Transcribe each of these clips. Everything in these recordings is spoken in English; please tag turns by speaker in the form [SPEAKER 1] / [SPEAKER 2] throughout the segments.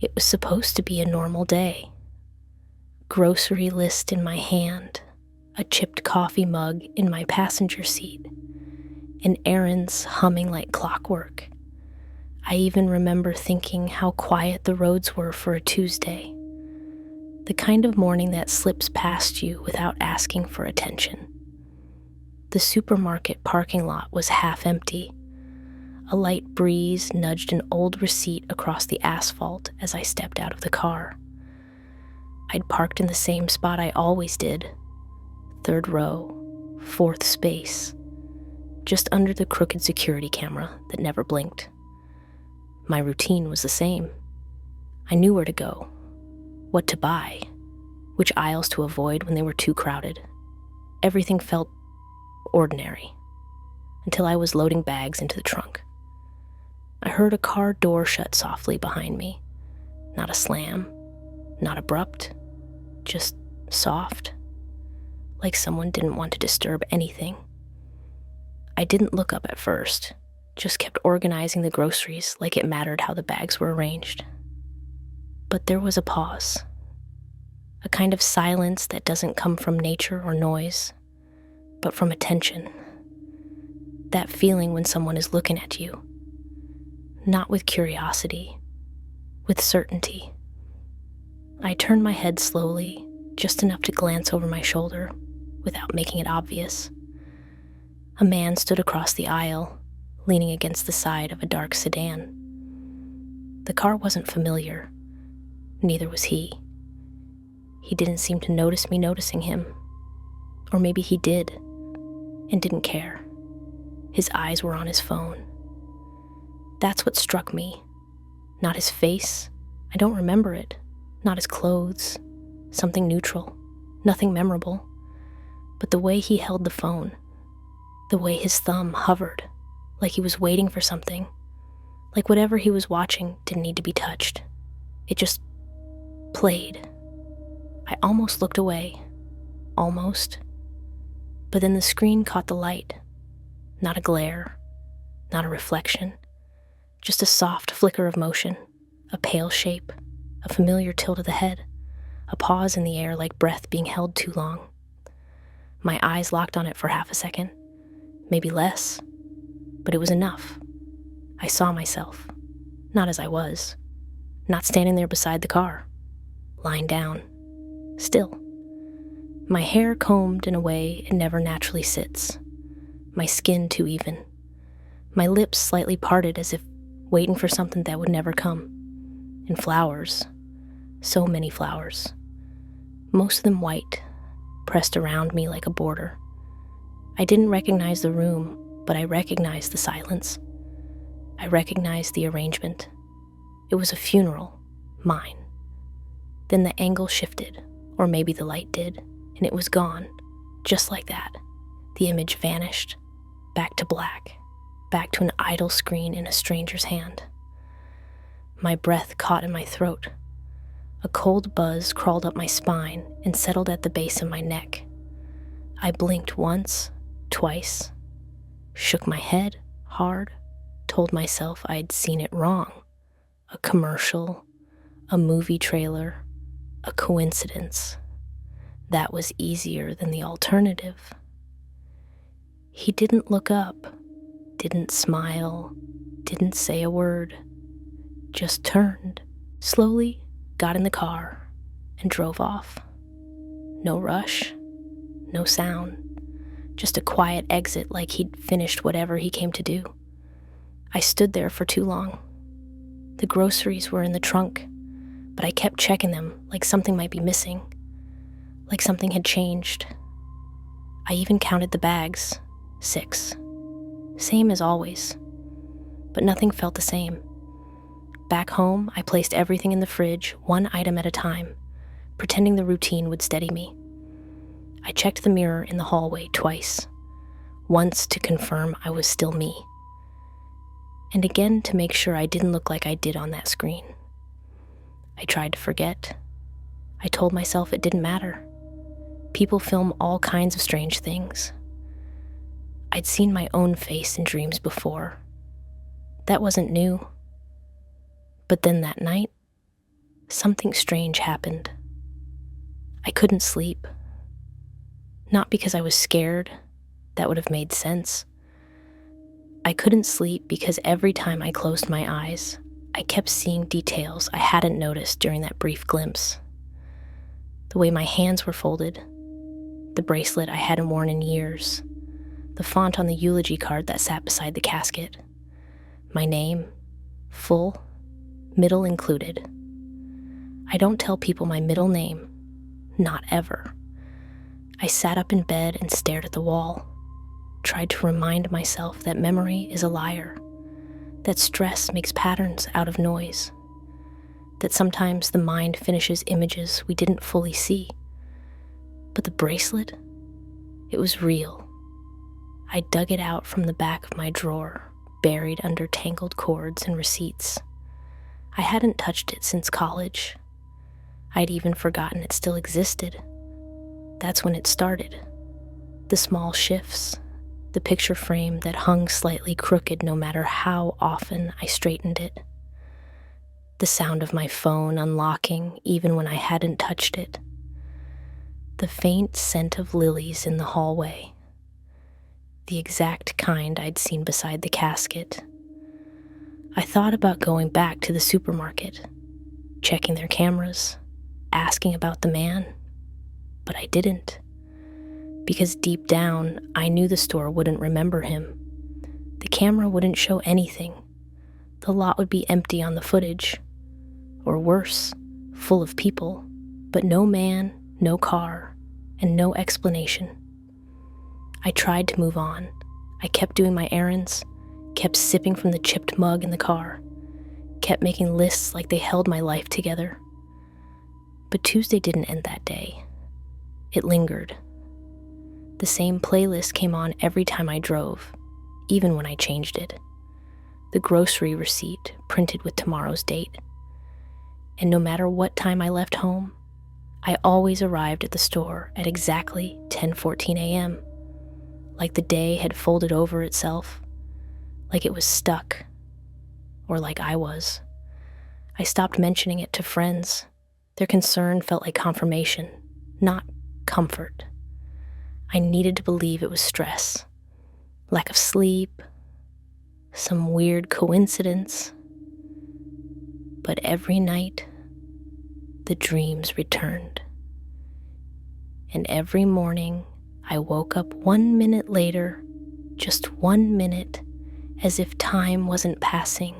[SPEAKER 1] It was supposed to be a normal day. Grocery list in my hand, a chipped coffee mug in my passenger seat, and errands humming like clockwork. I even remember thinking how quiet the roads were for a Tuesday. The kind of morning that slips past you without asking for attention. The supermarket parking lot was half empty. A light breeze nudged an old receipt across the asphalt as I stepped out of the car. I'd parked in the same spot I always did. 3rd row, 4th space, just under the crooked security camera that never blinked. My routine was the same. I knew where to go, what to buy, which aisles to avoid when they were too crowded. Everything felt ordinary, until I was loading bags into the trunk. I heard a car door shut softly behind me. Not a slam, not abrupt, just soft, like someone didn't want to disturb anything. I didn't look up at first, just kept organizing the groceries like it mattered how the bags were arranged. But there was a pause, a kind of silence that doesn't come from nature or noise, but from attention. That feeling when someone is looking at you, not with curiosity, with certainty. I turned my head slowly, just enough to glance over my shoulder, without making it obvious. A man stood across the aisle, leaning against the side of a dark sedan. The car wasn't familiar, neither was he. He didn't seem to notice me noticing him. Or maybe he did, and didn't care. His eyes were on his phone. That's what struck me. Not his face, I don't remember it. Not his clothes, something neutral, nothing memorable. But the way he held the phone, the way his thumb hovered, like he was waiting for something, like whatever he was watching didn't need to be touched. It just played. I almost looked away, almost. But then the screen caught the light. Not a glare, not a reflection, just a soft flicker of motion, a pale shape, a familiar tilt of the head, a pause in the air like breath being held too long. My eyes locked on it for half a second, maybe less, but it was enough. I saw myself, not as I was, not standing there beside the car, lying down, still. My hair combed in a way it never naturally sits, my skin too even, my lips slightly parted as if waiting for something that would never come, and flowers, so many flowers, most of them white, pressed around me like a border. I didn't recognize the room, but I recognized the silence. I recognized the arrangement. It was a funeral, mine. Then the angle shifted, or maybe the light did, and it was gone, just like that. The image vanished, back to black, back to an idle screen in a stranger's hand. My breath caught in my throat. A cold buzz crawled up my spine and settled at the base of my neck. I blinked once, twice, shook my head hard, told myself I'd seen it wrong. A commercial, a movie trailer, a coincidence. That was easier than the alternative. He didn't look up, didn't smile, didn't say a word, just turned, slowly got in the car, and drove off. No rush, no sound, just a quiet exit like he'd finished whatever he came to do. I stood there for too long. The groceries were in the trunk, but I kept checking them like something might be missing, like something had changed. I even counted the bags, 6. Same as always, but nothing felt the same. Back home, I placed everything in the fridge, one item at a time, pretending the routine would steady me. I checked the mirror in the hallway twice, once to confirm I was still me, and again to make sure I didn't look like I did on that screen. I tried to forget. I told myself it didn't matter. People film all kinds of strange things. I'd seen my own face in dreams before. That wasn't new. But then that night, something strange happened. I couldn't sleep. Not because I was scared. That would have made sense. I couldn't sleep because every time I closed my eyes, I kept seeing details I hadn't noticed during that brief glimpse. The way my hands were folded, the bracelet I hadn't worn in years, the font on the eulogy card that sat beside the casket, my name, full, middle included. I don't tell people my middle name, not ever. I sat up in bed and stared at the wall, tried to remind myself that memory is a liar, that stress makes patterns out of noise, that sometimes the mind finishes images we didn't fully see. But the bracelet, it was real. I dug it out from the back of my drawer, buried under tangled cords and receipts. I hadn't touched it since college. I'd even forgotten it still existed. That's when it started. The small shifts, the picture frame that hung slightly crooked no matter how often I straightened it. The sound of my phone unlocking even when I hadn't touched it. The faint scent of lilies in the hallway. The exact kind I'd seen beside the casket. I thought about going back to the supermarket, checking their cameras, asking about the man, but I didn't. Because deep down, I knew the store wouldn't remember him. The camera wouldn't show anything. The lot would be empty on the footage. Or worse, full of people, but no man, no car, and no explanation. I tried to move on. I kept doing my errands, kept sipping from the chipped mug in the car, kept making lists like they held my life together. But Tuesday didn't end that day. It lingered. The same playlist came on every time I drove, even when I changed it. The grocery receipt printed with tomorrow's date. And no matter what time I left home, I always arrived at the store at exactly 10:14 a.m., like the day had folded over itself, like it was stuck, or like I was. I stopped mentioning it to friends. Their concern felt like confirmation, not comfort. I needed to believe it was stress, lack of sleep, some weird coincidence. But every night, the dreams returned. And every morning, I woke up 1 minute later, just 1 minute, as if time wasn't passing,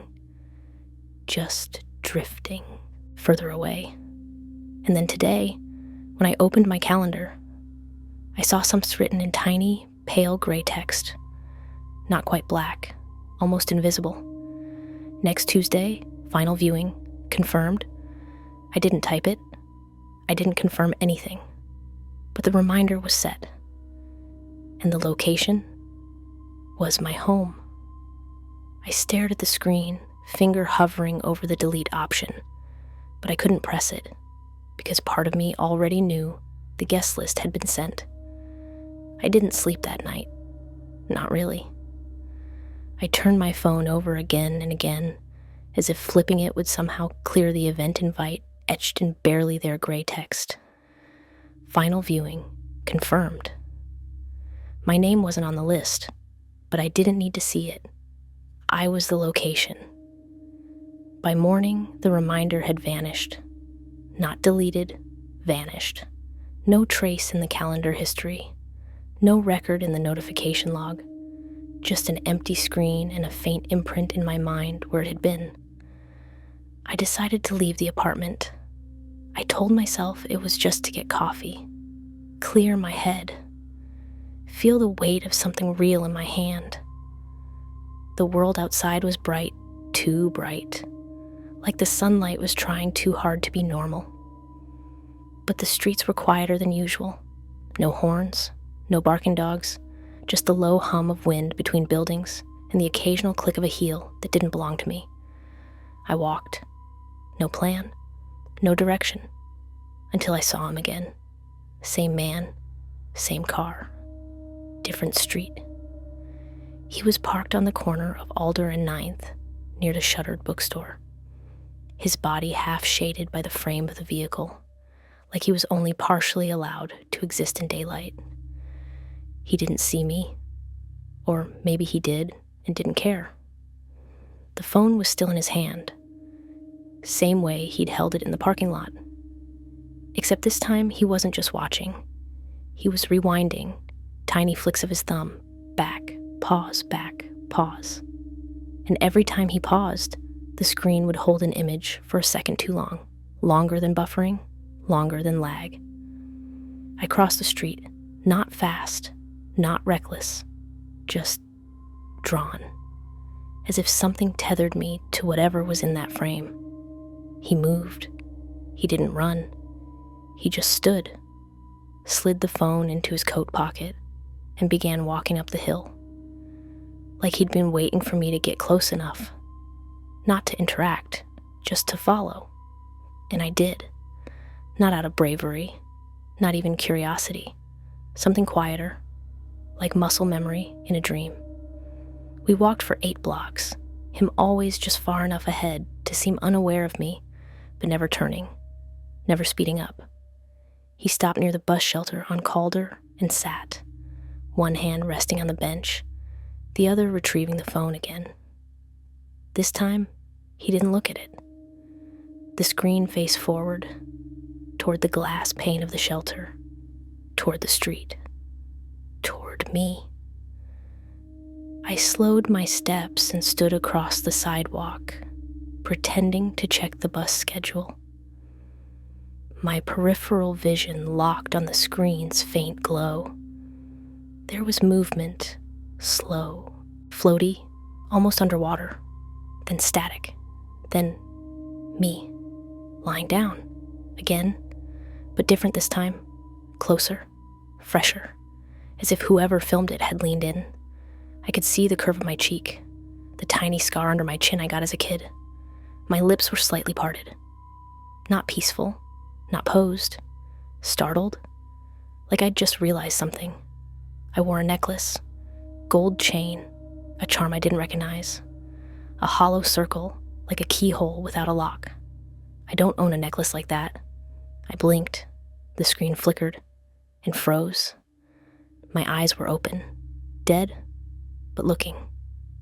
[SPEAKER 1] just drifting further away. And then today, when I opened my calendar, I saw something written in tiny, pale gray text. Not quite black, almost invisible. Next Tuesday, final viewing, confirmed. I didn't type it. I didn't confirm anything. But the reminder was set. And the location was my home. I stared at the screen, finger hovering over the delete option, but I couldn't press it because part of me already knew the guest list had been sent. I didn't sleep that night. Not really. I turned my phone over again and again, as if flipping it would somehow clear the event invite etched in barely there gray text. Final viewing, confirmed. My name wasn't on the list, but I didn't need to see it. I was the location. By morning, the reminder had vanished. Not deleted, vanished. No trace in the calendar history. No record in the notification log. Just an empty screen and a faint imprint in my mind where it had been. I decided to leave the apartment. I told myself it was just to get coffee. Clear my head. Feel the weight of something real in my hand. The world outside was bright, too bright. Like the sunlight was trying too hard to be normal. But the streets were quieter than usual. No horns, no barking dogs, just the low hum of wind between buildings and the occasional click of a heel that didn't belong to me. I walked. No plan, no direction, until I saw him again. Same man, same car, different street. He was parked on the corner of Alder and 9th, near the shuttered bookstore. his body half shaded by the frame of the vehicle, like he was only partially allowed to exist in daylight. He didn't see me, or maybe he did and didn't care. The phone was still in his hand, same way he'd held it in the parking lot. Except this time he wasn't just watching. He was rewinding, tiny flicks of his thumb, back, pause, and every time he paused, the screen would hold an image for a second too long, longer than buffering, longer than lag. I crossed the street, not fast, not reckless, just drawn, as if something tethered me to whatever was in that frame. He moved. He didn't run. He just stood, slid the phone into his coat pocket, and began walking up the hill, like he'd been waiting for me to get close enough, not to interact, just to follow. And I did, not out of bravery, not even curiosity, something quieter, like muscle memory in a dream. We walked for 8 blocks, him always just far enough ahead to seem unaware of me, but never turning, never speeding up. He stopped near the bus shelter on Calder and sat, one hand resting on the bench, the other retrieving the phone again. This time, he didn't look at it. The screen faced forward, toward the glass pane of the shelter, toward the street, toward me. I slowed my steps and stood across the sidewalk, pretending to check the bus schedule. My peripheral vision locked on the screen's faint glow. There was movement, slow, floaty, almost underwater, then static, then me, lying down, again, but different this time, closer, fresher, as if whoever filmed it had leaned in. I could see the curve of my cheek, the tiny scar under my chin I got as a kid. My lips were slightly parted. Not peaceful, not posed, startled, like I'd just realized something. I wore a necklace, gold chain, a charm I didn't recognize, a hollow circle like a keyhole without a lock. I don't own a necklace like that. I blinked, the screen flickered and froze. My eyes were open, dead, but looking,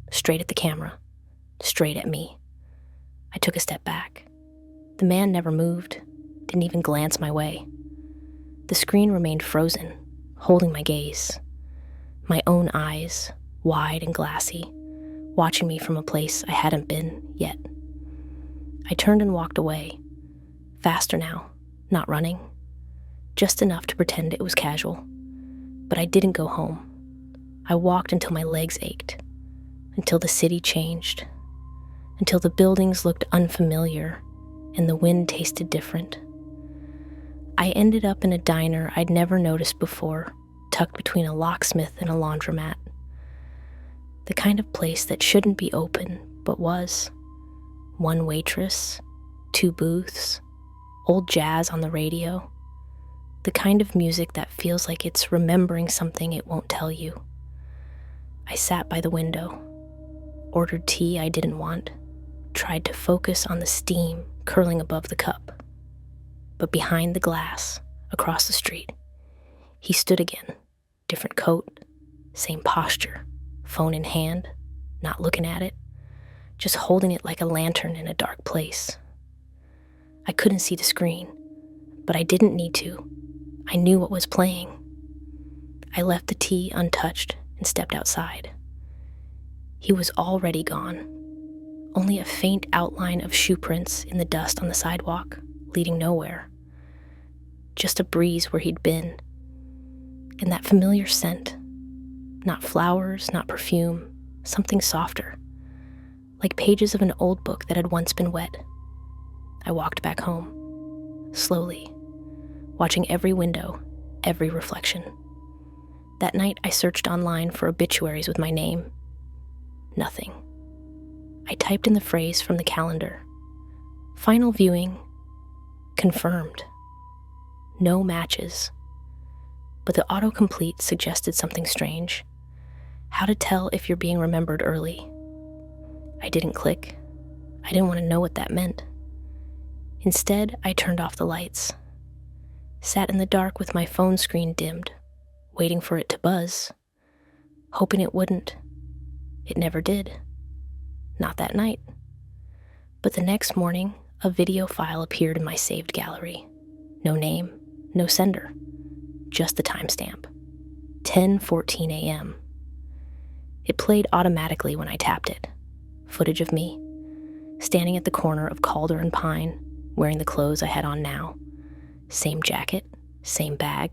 [SPEAKER 1] straight at the camera, straight at me. I took a step back. The man never moved, didn't even glance my way. The screen remained frozen, holding my gaze. My own eyes, wide and glassy, watching me from a place I hadn't been yet. I turned and walked away, faster now, not running, just enough to pretend it was casual. But I didn't go home. I walked until my legs ached, until the city changed, until the buildings looked unfamiliar and the wind tasted different. I ended up in a diner I'd never noticed before, tucked between a locksmith and a laundromat. The kind of place that shouldn't be open, but was. One waitress, 2 booths, old jazz on the radio. The kind of music that feels like it's remembering something it won't tell you. I sat by the window, ordered tea I didn't want, tried to focus on the steam curling above the cup. But behind the glass, across the street, he stood again, different coat, same posture, phone in hand, not looking at it, just holding it like a lantern in a dark place. I couldn't see the screen, but I didn't need to. I knew what was playing. I left the tea untouched and stepped outside. He was already gone. Only a faint outline of shoe prints in the dust on the sidewalk, leading nowhere. Just a breeze where he'd been. And that familiar scent. Not flowers, not perfume, something softer. Like pages of an old book that had once been wet. I walked back home, slowly, watching every window, every reflection. That night, I searched online for obituaries with my name. Nothing. I typed in the phrase from the calendar. Final viewing, confirmed. No matches. But the autocomplete suggested something strange. How to tell if you're being remembered early. I didn't click. I didn't want to know what that meant. Instead, I turned off the lights, sat in the dark with my phone screen dimmed, waiting for it to buzz, hoping it wouldn't. It never did. Not that night. But the next morning, a video file appeared in my saved gallery. No name, no sender, just the timestamp. 10:14 a.m. It played automatically when I tapped it. Footage of me, standing at the corner of Calder and Pine, wearing the clothes I had on now. Same jacket, same bag.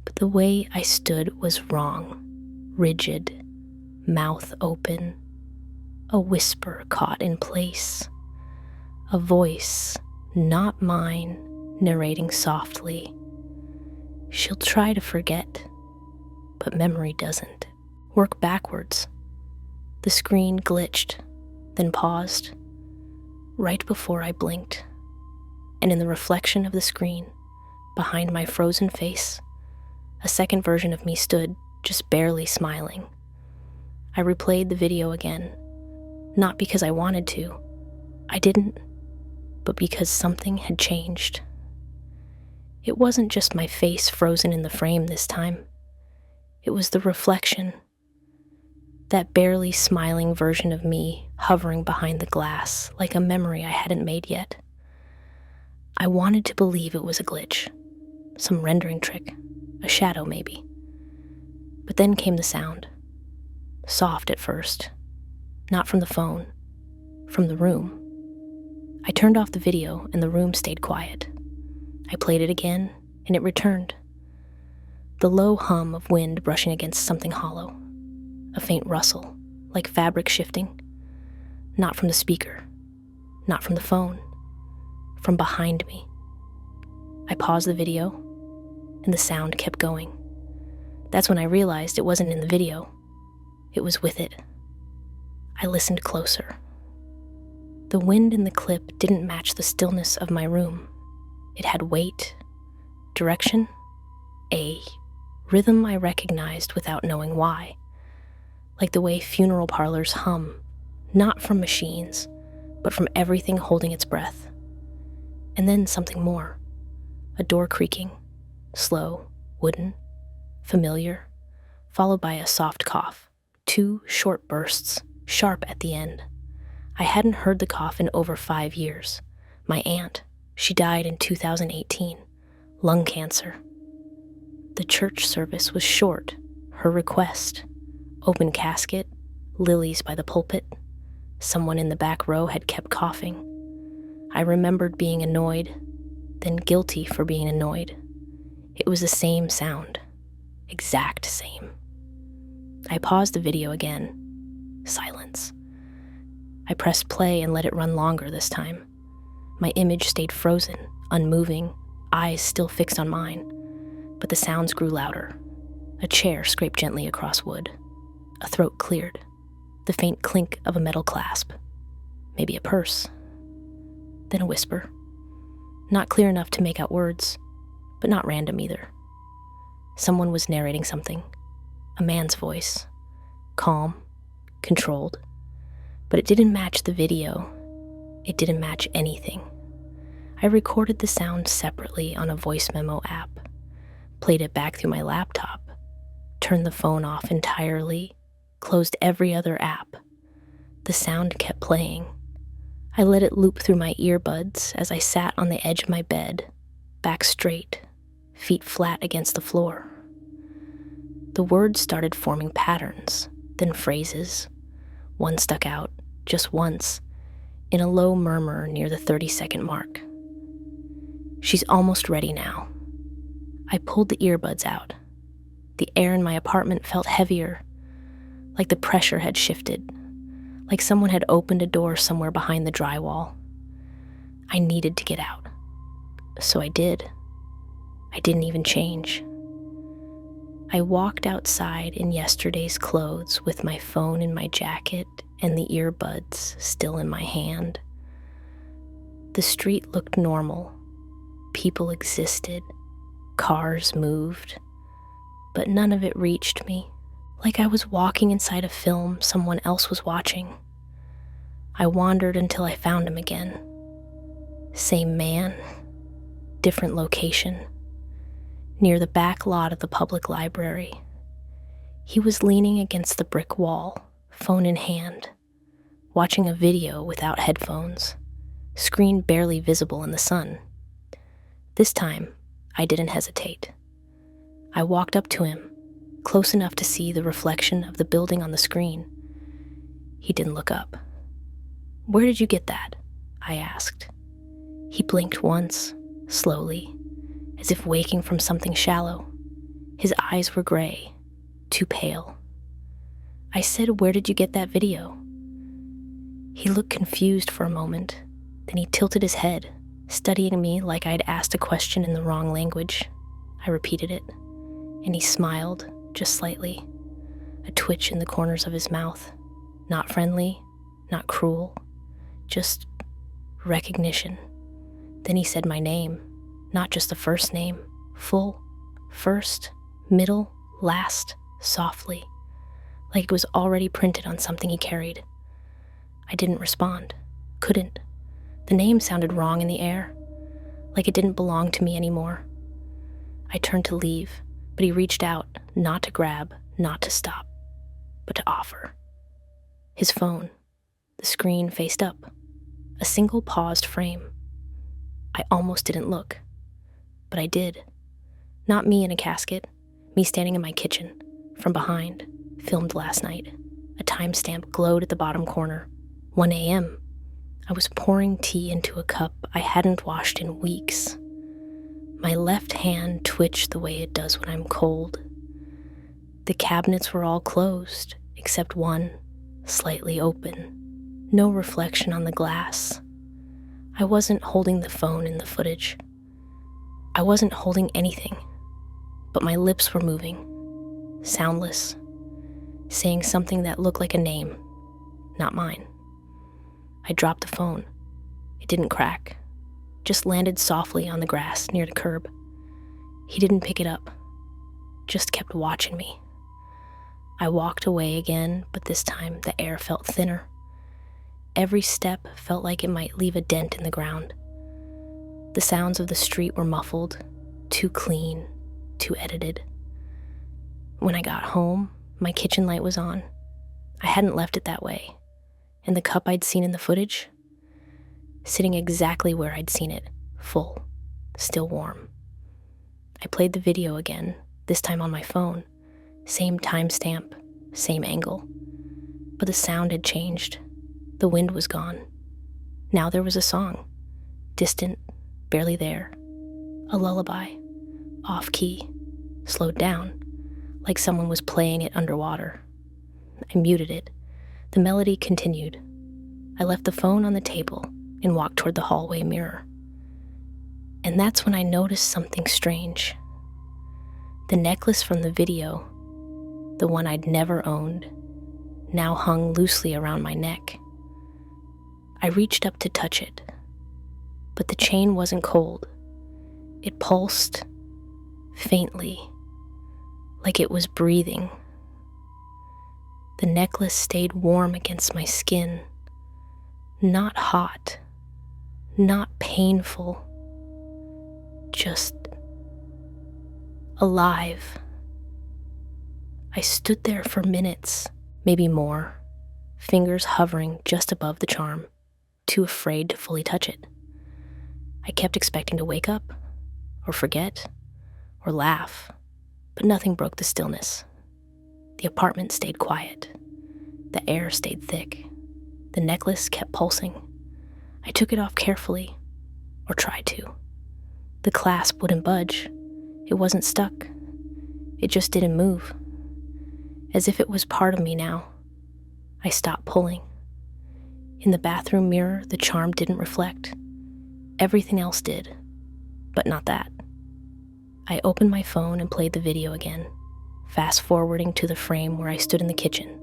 [SPEAKER 1] But the way I stood was wrong. Rigid, mouth open. A whisper caught in place. A voice, not mine, narrating softly. She'll try to forget, but memory doesn't. Work backwards. The screen glitched, then paused, right before I blinked. And in the reflection of the screen, behind my frozen face, a second version of me stood, just barely smiling. I replayed the video again, not because I wanted to. I didn't, but because something had changed. It wasn't just my face frozen in the frame this time. It was the reflection. That barely smiling version of me hovering behind the glass like a memory I hadn't made yet. I wanted to believe it was a glitch, some rendering trick, a shadow maybe. But then came the sound. Soft at first, not from the phone, from the room. I turned off the video and the room stayed quiet. I played it again and it returned. The low hum of wind brushing against something hollow. A faint rustle, like fabric shifting. Not from the speaker, not from the phone, from behind me. I paused the video, and the sound kept going. That's when I realized it wasn't in the video. It was with it. I listened closer. The wind in the clip didn't match the stillness of my room. It had weight, direction, a rhythm I recognized without knowing why. Like the way funeral parlors hum, not from machines, but from everything holding its breath. And then something more. A door creaking, slow, wooden, familiar, followed by a soft cough. 2 short bursts, sharp at the end. I hadn't heard the cough in over 5 years. My aunt, she died in 2018, lung cancer. The church service was short, her request. Open casket, lilies by the pulpit. Someone in the back row had kept coughing. I remembered being annoyed, then guilty for being annoyed. It was the same sound, exact same. I paused the video again. Silence. I pressed play and let it run longer this time. My image stayed frozen, unmoving, eyes still fixed on mine. But the sounds grew louder. A chair scraped gently across wood. A throat cleared. The faint clink of a metal clasp. Maybe a purse. Then a whisper. Not clear enough to make out words, but not random either. Someone was narrating something. A man's voice. Calm, controlled. But it didn't match the video. It didn't match anything. I recorded the sound separately on a voice memo app, played it back through my laptop, turned the phone off entirely, closed every other app. The sound kept playing. I let it loop through my earbuds as I sat on the edge of my bed, back straight, feet flat against the floor. The words started forming patterns, then phrases. One stuck out, just once, in a low murmur near the 30-second mark. She's almost ready now. I pulled the earbuds out. The air in my apartment felt heavier, like the pressure had shifted, like someone had opened a door somewhere behind the drywall. I needed to get out. So I did. I didn't even change. I walked outside in yesterday's clothes with my phone in my jacket and the earbuds still in my hand. The street looked normal. People existed. Cars moved. But none of it reached me, like I was walking inside a film someone else was watching. I wandered until I found him again. Same man, different location, near the back lot of the public library. He was leaning against the brick wall, phone in hand, watching a video without headphones, screen barely visible in the sun. This time, I didn't hesitate. I walked up to him, close enough to see the reflection of the building on the screen. He didn't look up. "Where did you get that?" I asked. He blinked once, slowly, as if waking from something shallow. His eyes were gray, too pale. I said, "Where did you get that video?" He looked confused for a moment, then he tilted his head, studying me like I'd asked a question in the wrong language. I repeated it, and he smiled, just slightly, a twitch in the corners of his mouth. Not friendly, not cruel, just recognition. Then he said my name, not just the first name, full, first, middle, last, softly, like it was already printed on something he carried. I didn't respond, couldn't. The name sounded wrong in the air, like it didn't belong to me anymore. I turned to leave, but he reached out, not to grab, not to stop, but to offer. His phone, the screen faced up, a single paused frame. I almost didn't look, but I did. Not me in a casket, me standing in my kitchen, from behind, filmed last night. A timestamp glowed at the bottom corner, 1 a.m. I was pouring tea into a cup I hadn't washed in weeks. My left hand twitched the way it does when I'm cold. The cabinets were all closed, except one, slightly open. No reflection on the glass. I wasn't holding the phone in the footage. I wasn't holding anything, but my lips were moving, soundless, saying something that looked like a name, not mine. I dropped the phone. It didn't crack, just landed softly on the grass near the curb. He didn't pick it up, just kept watching me. I walked away again, but this time the air felt thinner. Every step felt like it might leave a dent in the ground. The sounds of the street were muffled, too clean, too edited. When I got home, my kitchen light was on. I hadn't left it that way. And the cup I'd seen in the footage, sitting exactly where I'd seen it, full, still warm. I played the video again, this time on my phone. Same timestamp, same angle. But the sound had changed. The wind was gone. Now there was a song, distant, barely there. A lullaby, off-key, slowed down, like someone was playing it underwater. I muted it. The melody continued. I left the phone on the table and walked toward the hallway mirror. And that's when I noticed something strange. The necklace from the video, the one I'd never owned, now hung loosely around my neck. I reached up to touch it, but the chain wasn't cold. It pulsed, faintly, like it was breathing. The necklace stayed warm against my skin, not hot, not painful, just alive. I stood there for minutes, maybe more, fingers hovering just above the charm, too afraid to fully touch it. I kept expecting to wake up, or forget, or laugh, but nothing broke the stillness. The apartment stayed quiet. The air stayed thick. The necklace kept pulsing. I took it off carefully, or tried to. The clasp wouldn't budge. It wasn't stuck. It just didn't move. As if it was part of me now. I stopped pulling. In the bathroom mirror, the charm didn't reflect. Everything else did, but not that. I opened my phone and played the video again, fast-forwarding to the frame where I stood in the kitchen.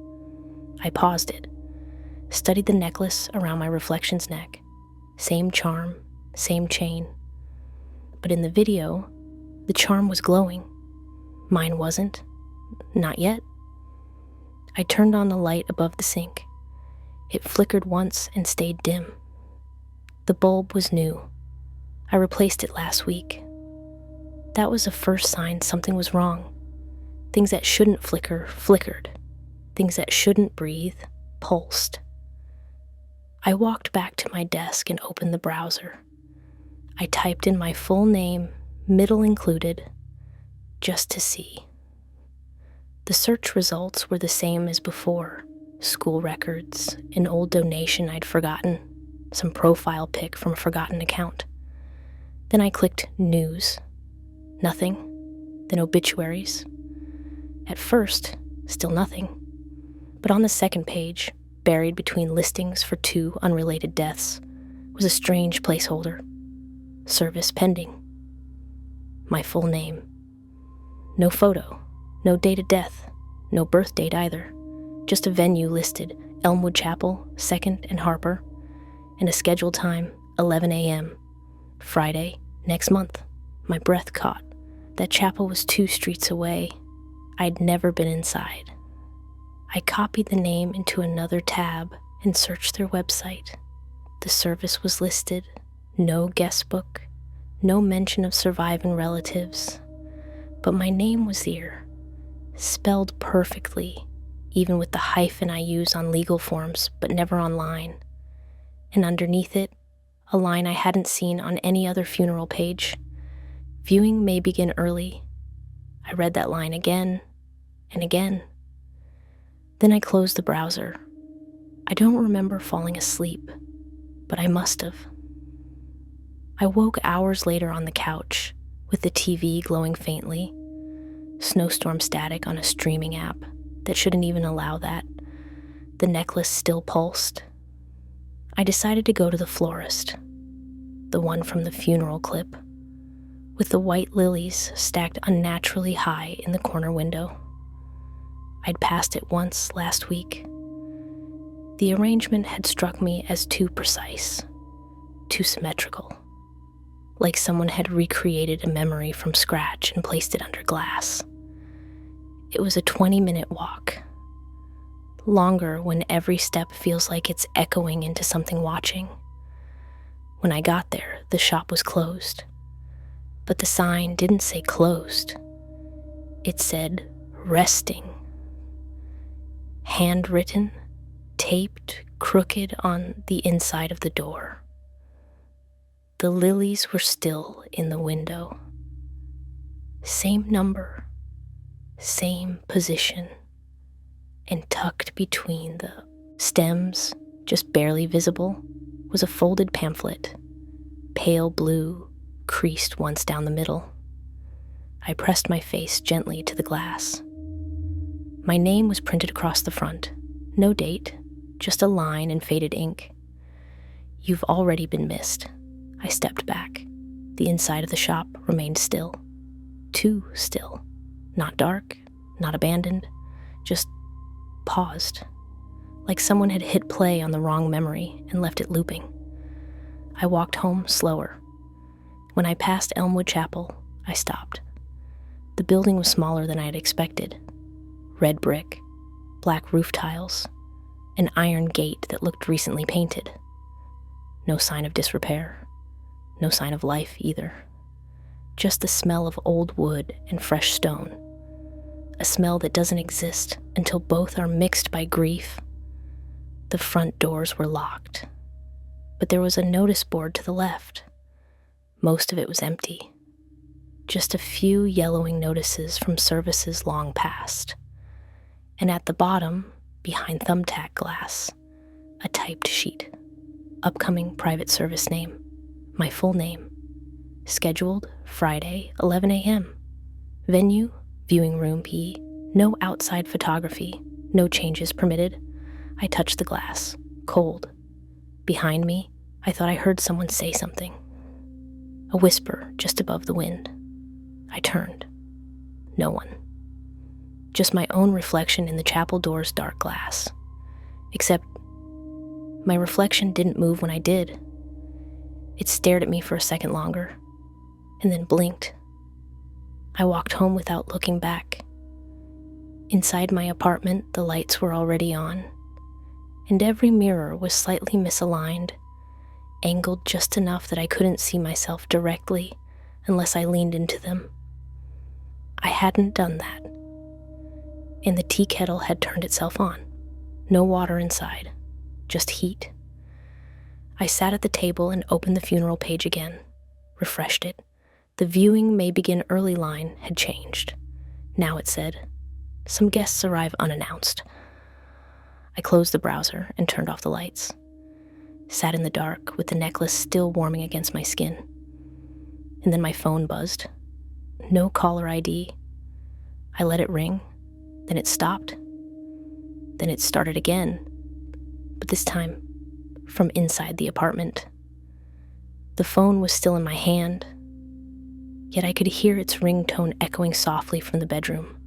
[SPEAKER 1] I paused it, studied the necklace around my reflection's neck. Same charm, same chain. But in the video, the charm was glowing. Mine wasn't. Not yet. I turned on the light above the sink. It flickered once and stayed dim. The bulb was new, I replaced it last week. That was the first sign something was wrong. Things that shouldn't flicker, flickered. Things that shouldn't breathe, pulsed. I walked back to my desk and opened the browser. I typed in my full name, middle included, just to see. The search results were the same as before. School records, an old donation I'd forgotten, some profile pic from a forgotten account. Then I clicked news. Nothing. Then obituaries. At first, still nothing. But on the second page, buried between listings for 2 unrelated deaths, was a strange placeholder. Service pending. My full name. No photo, no date of death, no birth date either. Just a venue listed, Elmwood Chapel, 2nd and Harper, and a scheduled time, 11 a.m. Friday, next month. My breath caught. That chapel was 2 streets away. I'd never been inside. I copied the name into another tab and searched their website. The service was listed, no guest book, no mention of surviving relatives, but my name was there, spelled perfectly, even with the hyphen I use on legal forms but never online, and underneath it, a line I hadn't seen on any other funeral page. Viewing may begin early. I read that line again and again. Then I closed the browser. I don't remember falling asleep, but I must have. I woke hours later on the couch, with the TV glowing faintly, snowstorm static on a streaming app that shouldn't even allow that. The necklace still pulsed. I decided to go to the florist, the one from the funeral clip, with the white lilies stacked unnaturally high in the corner window. I'd passed it once last week. The arrangement had struck me as too precise, too symmetrical, like someone had recreated a memory from scratch and placed it under glass. It was a 20-minute walk, longer when every step feels like it's echoing into something watching. When I got there, the shop was closed, but the sign didn't say closed. It said resting. Handwritten, taped, crooked on the inside of the door. The lilies were still in the window. Same number, same position, and tucked between the stems, just barely visible, was a folded pamphlet, pale blue, creased once down the middle. I pressed my face gently to the glass. My name was printed across the front. No date, just a line in faded ink. You've already been missed. I stepped back. The inside of the shop remained still. Too still. Not dark, not abandoned, just paused. Like someone had hit play on the wrong memory and left it looping. I walked home slower. When I passed Elmwood Chapel, I stopped. The building was smaller than I had expected. Red brick, black roof tiles, an iron gate that looked recently painted. No sign of disrepair, no sign of life either. Just the smell of old wood and fresh stone. A smell that doesn't exist until both are mixed by grief. The front doors were locked, but there was a notice board to the left. Most of it was empty. Just a few yellowing notices from services long past. And at the bottom, behind thumbtack glass, a typed sheet. Upcoming private service name, my full name. Scheduled Friday, 11 a.m. Venue, viewing room P. No outside photography, no changes permitted. I touched the glass, cold. Behind me, I thought I heard someone say something. A whisper just above the wind. I turned. No one. Just my own reflection in the chapel door's dark glass. Except my reflection didn't move when I did. It stared at me for a second longer, and then blinked. I walked home without looking back. Inside my apartment, the lights were already on, and every mirror was slightly misaligned, angled just enough that I couldn't see myself directly unless I leaned into them. I hadn't done that, and the tea kettle had turned itself on. No water inside, just heat. I sat at the table and opened the funeral page again, refreshed it. The viewing may begin early line had changed. Now it said, some guests arrive unannounced. I closed the browser and turned off the lights. Sat in the dark with the necklace still warming against my skin. And then my phone buzzed. No caller ID. I let it ring, then it stopped. Then it started again, but this time from inside the apartment. The phone was still in my hand, yet I could hear its ringtone echoing softly from the bedroom,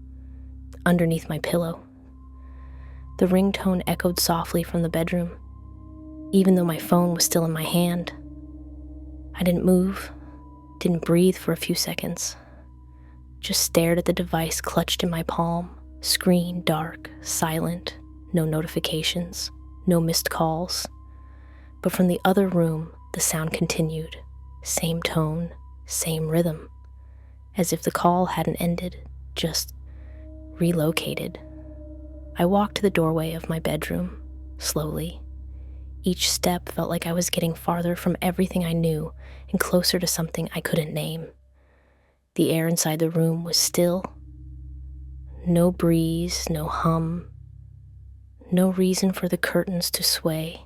[SPEAKER 1] underneath my pillow. The ringtone echoed softly from the bedroom, even though my phone was still in my hand. I didn't move, didn't breathe for a few seconds, just stared at the device clutched in my palm, screen dark, silent, no notifications, no missed calls. But from the other room, the sound continued, same tone, same rhythm, as if the call hadn't ended, just relocated. I walked to the doorway of my bedroom, slowly. Each step felt like I was getting farther from everything I knew and closer to something I couldn't name. The air inside the room was still. No breeze, no hum, no reason for the curtains to sway.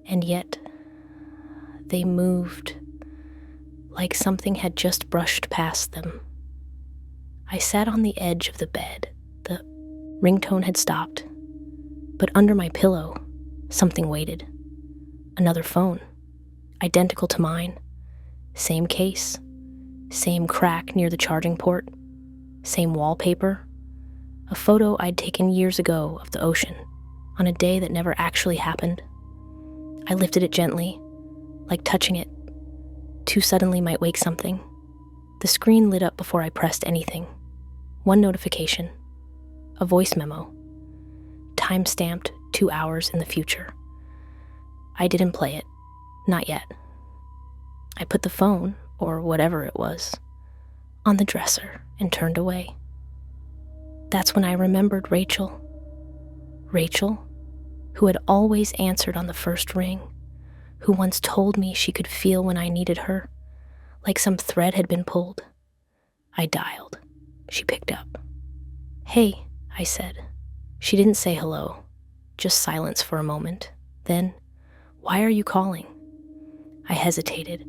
[SPEAKER 1] And yet, they moved, like something had just brushed past them. I sat on the edge of the bed. The ringtone had stopped, but under my pillow, something waited. Another phone, identical to mine. Same case, same crack near the charging port, same wallpaper. A photo I'd taken years ago of the ocean, on a day that never actually happened. I lifted it gently, like touching it. Too suddenly might wake something. The screen lit up before I pressed anything. One notification, a voice memo, time-stamped 2 hours in the future. I didn't play it, not yet. I put the phone, or whatever it was, on the dresser and turned away. That's when I remembered Rachel. Rachel, who had always answered on the first ring, who once told me she could feel when I needed her, like some thread had been pulled. I dialed. She picked up. "Hey," I said. She didn't say hello, just silence for a moment. Then, "Why are you calling?" I hesitated.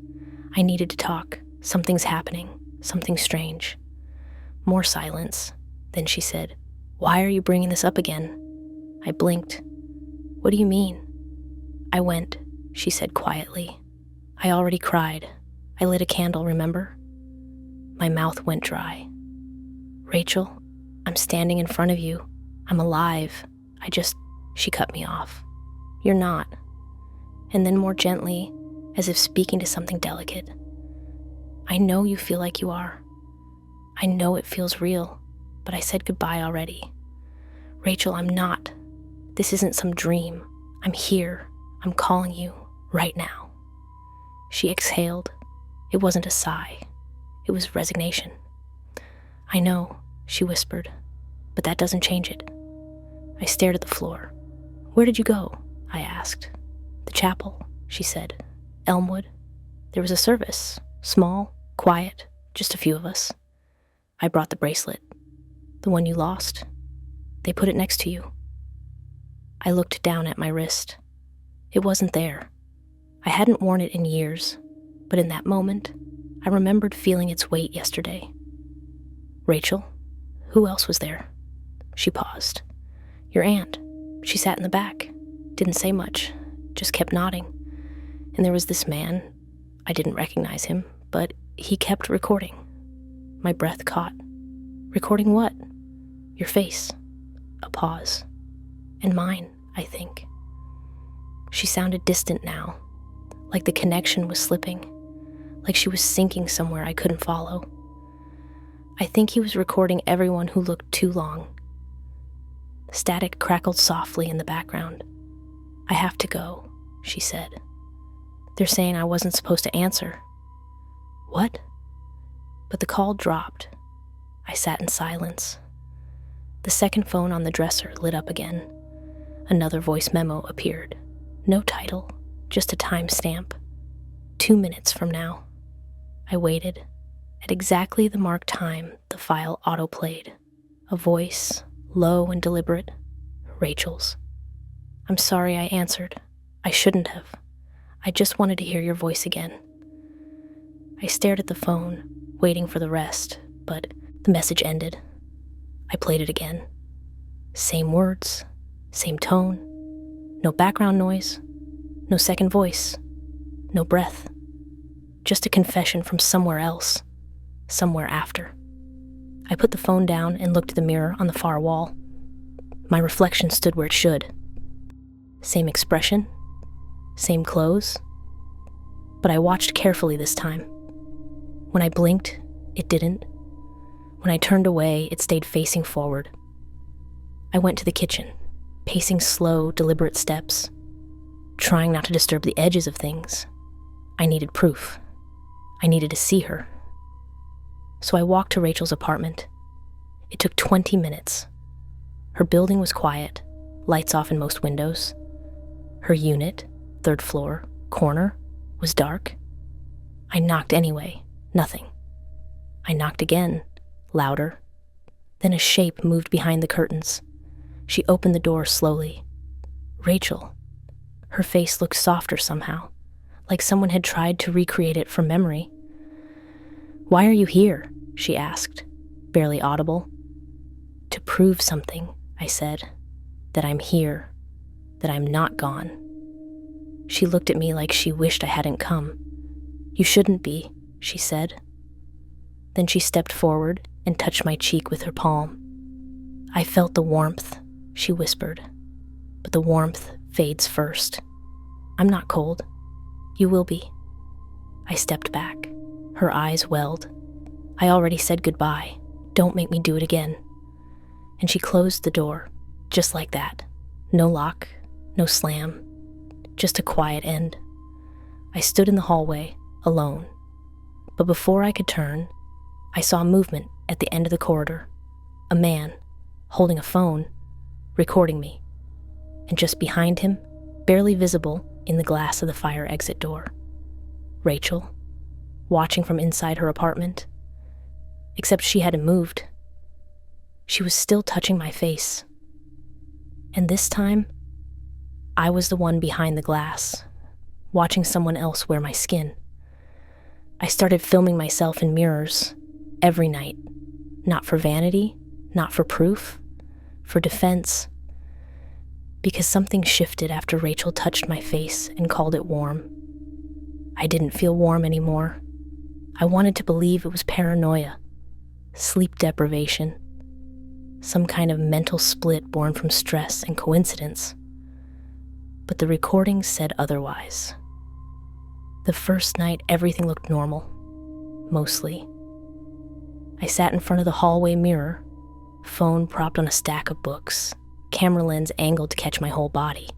[SPEAKER 1] I needed to talk. Something's happening, something strange. More silence. Then she said, "Why are you bringing this up again?" I blinked. "What do you mean?" "I went," she said quietly. "I already cried. I lit a candle, remember?" My mouth went dry. "Rachel, I'm standing in front of you. I'm alive. She cut me off. "You're not." And then more gently, as if speaking to something delicate, "I know you feel like you are. I know it feels real, but I said goodbye already. Rachel, I'm not. This isn't some dream. I'm here. I'm calling you right now." She exhaled. It wasn't a sigh. It was resignation. "I know," she whispered, "but that doesn't change it." I stared at the floor. "Where did you go?" I asked. "The chapel," she said. "Elmwood. There was a service. Small, quiet, just a few of us. I brought the bracelet. The one you lost. They put it next to you." I looked down at my wrist. It wasn't there. I hadn't worn it in years, but in that moment, I remembered feeling its weight yesterday. "Rachel, who else was there?" She paused. "Your aunt. She sat in the back. Didn't say much, just kept nodding. And there was this man. I didn't recognize him, but he kept recording." My breath caught. "Recording what?" "Your face." A pause. "And mine, I think." She sounded distant now, like the connection was slipping, like she was sinking somewhere I couldn't follow. "I think he was recording everyone who looked too long." Static crackled softly in the background. "I have to go," she said. They're saying I wasn't supposed to answer. What? But the call dropped. I sat in silence. The second phone on the dresser lit up again. Another voice memo appeared. No title, just a timestamp. 2 minutes from now. I waited. At exactly the marked time, the file autoplayed. A voice, low and deliberate. Rachel's. I'm sorry I answered. I shouldn't have. I just wanted to hear your voice again. I stared at the phone, waiting for the rest, but the message ended. I played it again. Same words, same tone, no background noise, no second voice, no breath. Just a confession from somewhere else, somewhere after. I put the phone down and looked at the mirror on the far wall. My reflection stood where it should. Same expression, same clothes, but I watched carefully this time. When I blinked, it didn't. When I turned away, it stayed facing forward. I went to the kitchen, pacing slow, deliberate steps, trying not to disturb the edges of things. I needed proof. I needed to see her. So I walked to Rachel's apartment. It took 20 minutes. Her building was quiet, lights off in most windows. Her unit, 3rd floor, corner, was dark. I knocked anyway, nothing. I knocked again, louder. Then a shape moved behind the curtains. She opened the door slowly. Rachel. Her face looked softer somehow, like someone had tried to recreate it from memory. Why are you here? She asked, barely audible. To prove something, I said. That I'm here. That I'm not gone. She looked at me like she wished I hadn't come. You shouldn't be, she said. Then she stepped forward and touched my cheek with her palm. I felt the warmth, she whispered. But the warmth fades first. I'm not cold. You will be. I stepped back. Her eyes welled. I already said goodbye. Don't make me do it again. And she closed the door, just like that. No lock, no slam, just a quiet end. I stood in the hallway, alone. But before I could turn, I saw movement at the end of the corridor. A man, holding a phone, recording me. And just behind him, barely visible in the glass of the fire exit door, Rachel, watching from inside her apartment. Except she hadn't moved. She was still touching my face. And this time, I was the one behind the glass, watching someone else wear my skin. I started filming myself in mirrors every night, not for vanity, not for proof, for defense, because something shifted after Rachel touched my face and called it warm. I didn't feel warm anymore. I wanted to believe it was paranoia, sleep deprivation, some kind of mental split born from stress and coincidence. But the recording said otherwise. The first night, everything looked normal, mostly. I sat in front of the hallway mirror, phone propped on a stack of books, camera lens angled to catch my whole body.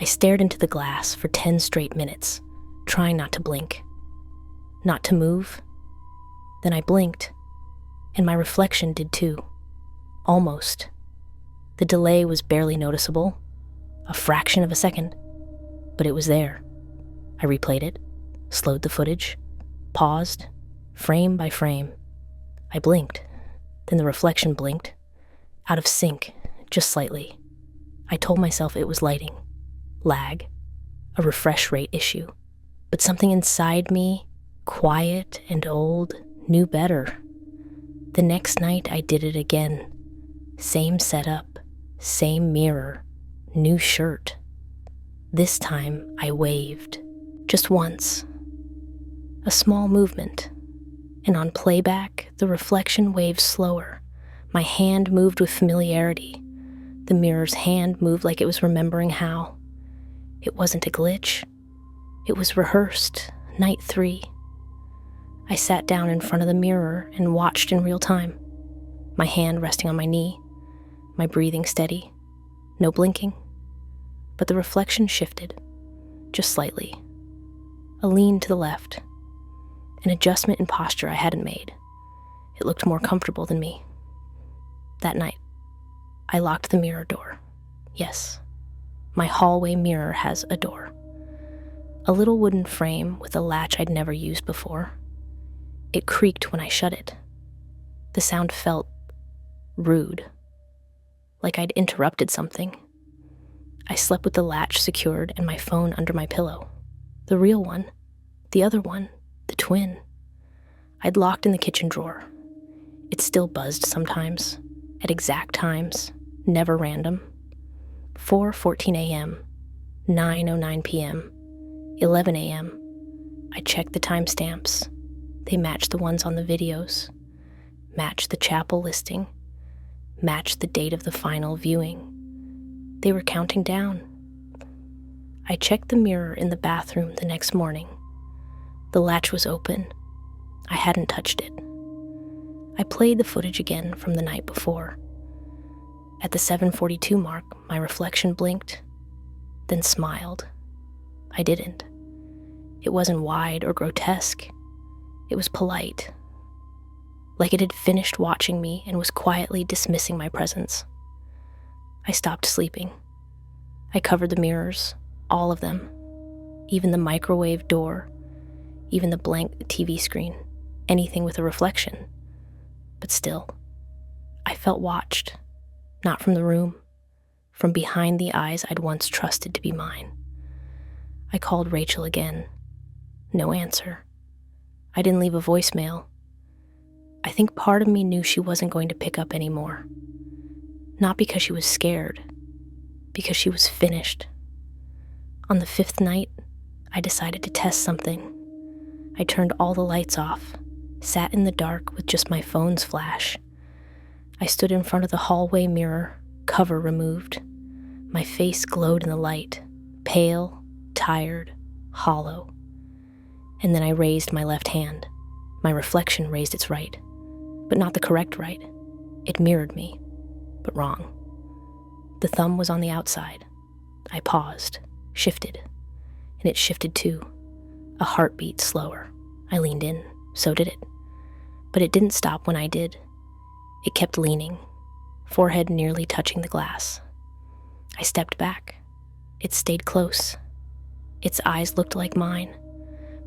[SPEAKER 1] I stared into the glass for 10 straight minutes, trying not to blink, not to move. Then I blinked, and my reflection did too. Almost. The delay was barely noticeable, a fraction of a second, but it was there. I replayed it, slowed the footage, paused, frame by frame. I blinked, then the reflection blinked, out of sync, just slightly. I told myself it was lighting, lag, a refresh rate issue, but something inside me, quiet and old, knew better. The next night I did it again. Same setup, same mirror, new shirt. This time I waved, just once. A small movement, and on playback, the reflection waved slower. My hand moved with familiarity. The mirror's hand moved like it was remembering how. It wasn't a glitch. It was rehearsed, night 3. I sat down in front of the mirror and watched in real time, my hand resting on my knee, my breathing steady, no blinking. But the reflection shifted, just slightly, a lean to the left, an adjustment in posture I hadn't made. It looked more comfortable than me. That night, I locked the mirror door. Yes, my hallway mirror has a door. A little wooden frame with a latch I'd never used before. It creaked when I shut it. The sound felt rude, like I'd interrupted something. I slept with the latch secured and my phone under my pillow. The real one, the other one, the twin. I'd locked in the kitchen drawer. It still buzzed sometimes, at exact times, never random. 4:14 a.m., 9:09 p.m., 11 a.m. I checked the timestamps. They matched the ones on the videos, matched the chapel listing, matched the date of the final viewing. They were counting down. I checked the mirror in the bathroom the next morning. The latch was open. I hadn't touched it. I played the footage again from the night before. At the 7:42 mark, my reflection blinked, then smiled. I didn't. It wasn't wide or grotesque. It was polite, like it had finished watching me and was quietly dismissing my presence. I stopped sleeping. I covered the mirrors, all of them, even the microwave door, even the blank TV screen, anything with a reflection. But still, I felt watched, not from the room, from behind the eyes I'd once trusted to be mine. I called Rachel again. No answer. I didn't leave a voicemail. I think part of me knew she wasn't going to pick up anymore. Not because she was scared, because she was finished. On the 5th night, I decided to test something. I turned all the lights off, sat in the dark with just my phone's flash. I stood in front of the hallway mirror, cover removed. My face glowed in the light, pale, tired, hollow. And then I raised my left hand. My reflection raised its right, but not the correct right. It mirrored me, but wrong. The thumb was on the outside. I paused, shifted, and it shifted too. A heartbeat slower. I leaned in, so did it. But it didn't stop when I did. It kept leaning, forehead nearly touching the glass. I stepped back. It stayed close. Its eyes looked like mine,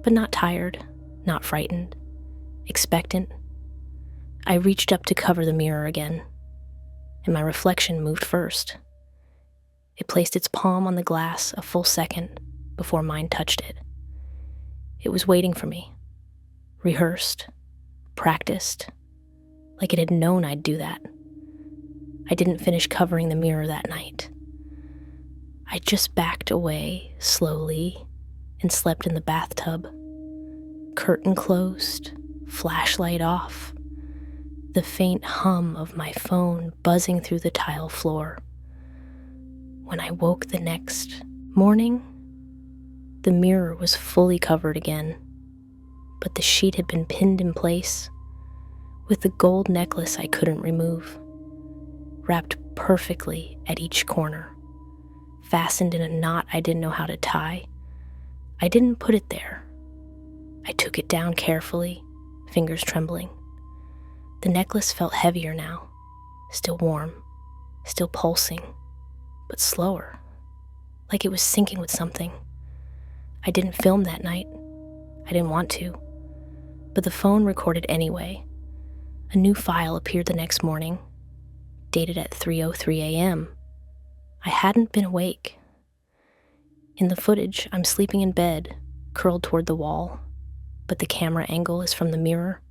[SPEAKER 1] but not tired, not frightened, expectant. I reached up to cover the mirror again, and my reflection moved first. It placed its palm on the glass a full second before mine touched it. It was waiting for me, rehearsed, practiced, like it had known I'd do that. I didn't finish covering the mirror that night. I just backed away slowly and slept in the bathtub. Curtain closed, flashlight off, the faint hum of my phone buzzing through the tile floor. When I woke the next morning, the mirror was fully covered again, but the sheet had been pinned in place with the gold necklace I couldn't remove, wrapped perfectly at each corner, fastened in a knot I didn't know how to tie. I didn't put it there. I took it down carefully, fingers trembling. The necklace felt heavier now, still warm, still pulsing, but slower, like it was syncing with something. I didn't film that night. I didn't want to, but the phone recorded anyway. A new file appeared the next morning, dated at 3:03 a.m. I hadn't been awake. In the footage, I'm sleeping in bed, curled toward the wall, but the camera angle is from the mirror,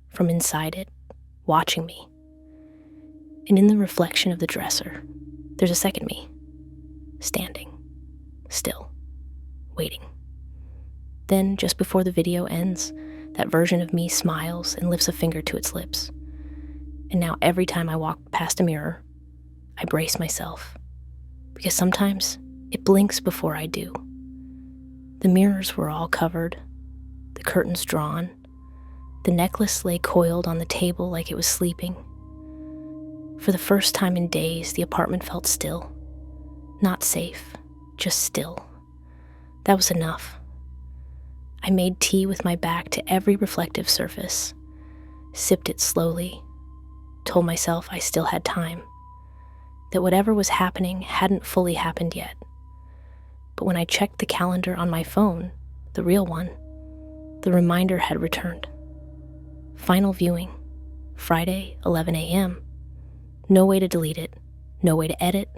[SPEAKER 1] from inside it, watching me. And in the reflection of the dresser, there's a second me, standing, still, waiting. Then, just before the video ends, that version of me smiles and lifts a finger to its lips. And now every time I walk past a mirror, I brace myself, because sometimes it blinks before I do. The mirrors were all covered, the curtains drawn, the necklace lay coiled on the table like it was sleeping. For the first time in days, the apartment felt still. Not safe, just still. That was enough. I made tea with my back to every reflective surface, sipped it slowly, told myself I still had time, that whatever was happening hadn't fully happened yet. But when I checked the calendar on my phone, the real one, the reminder had returned. Final viewing, Friday, 11 a.m. No way to delete it, no way to edit,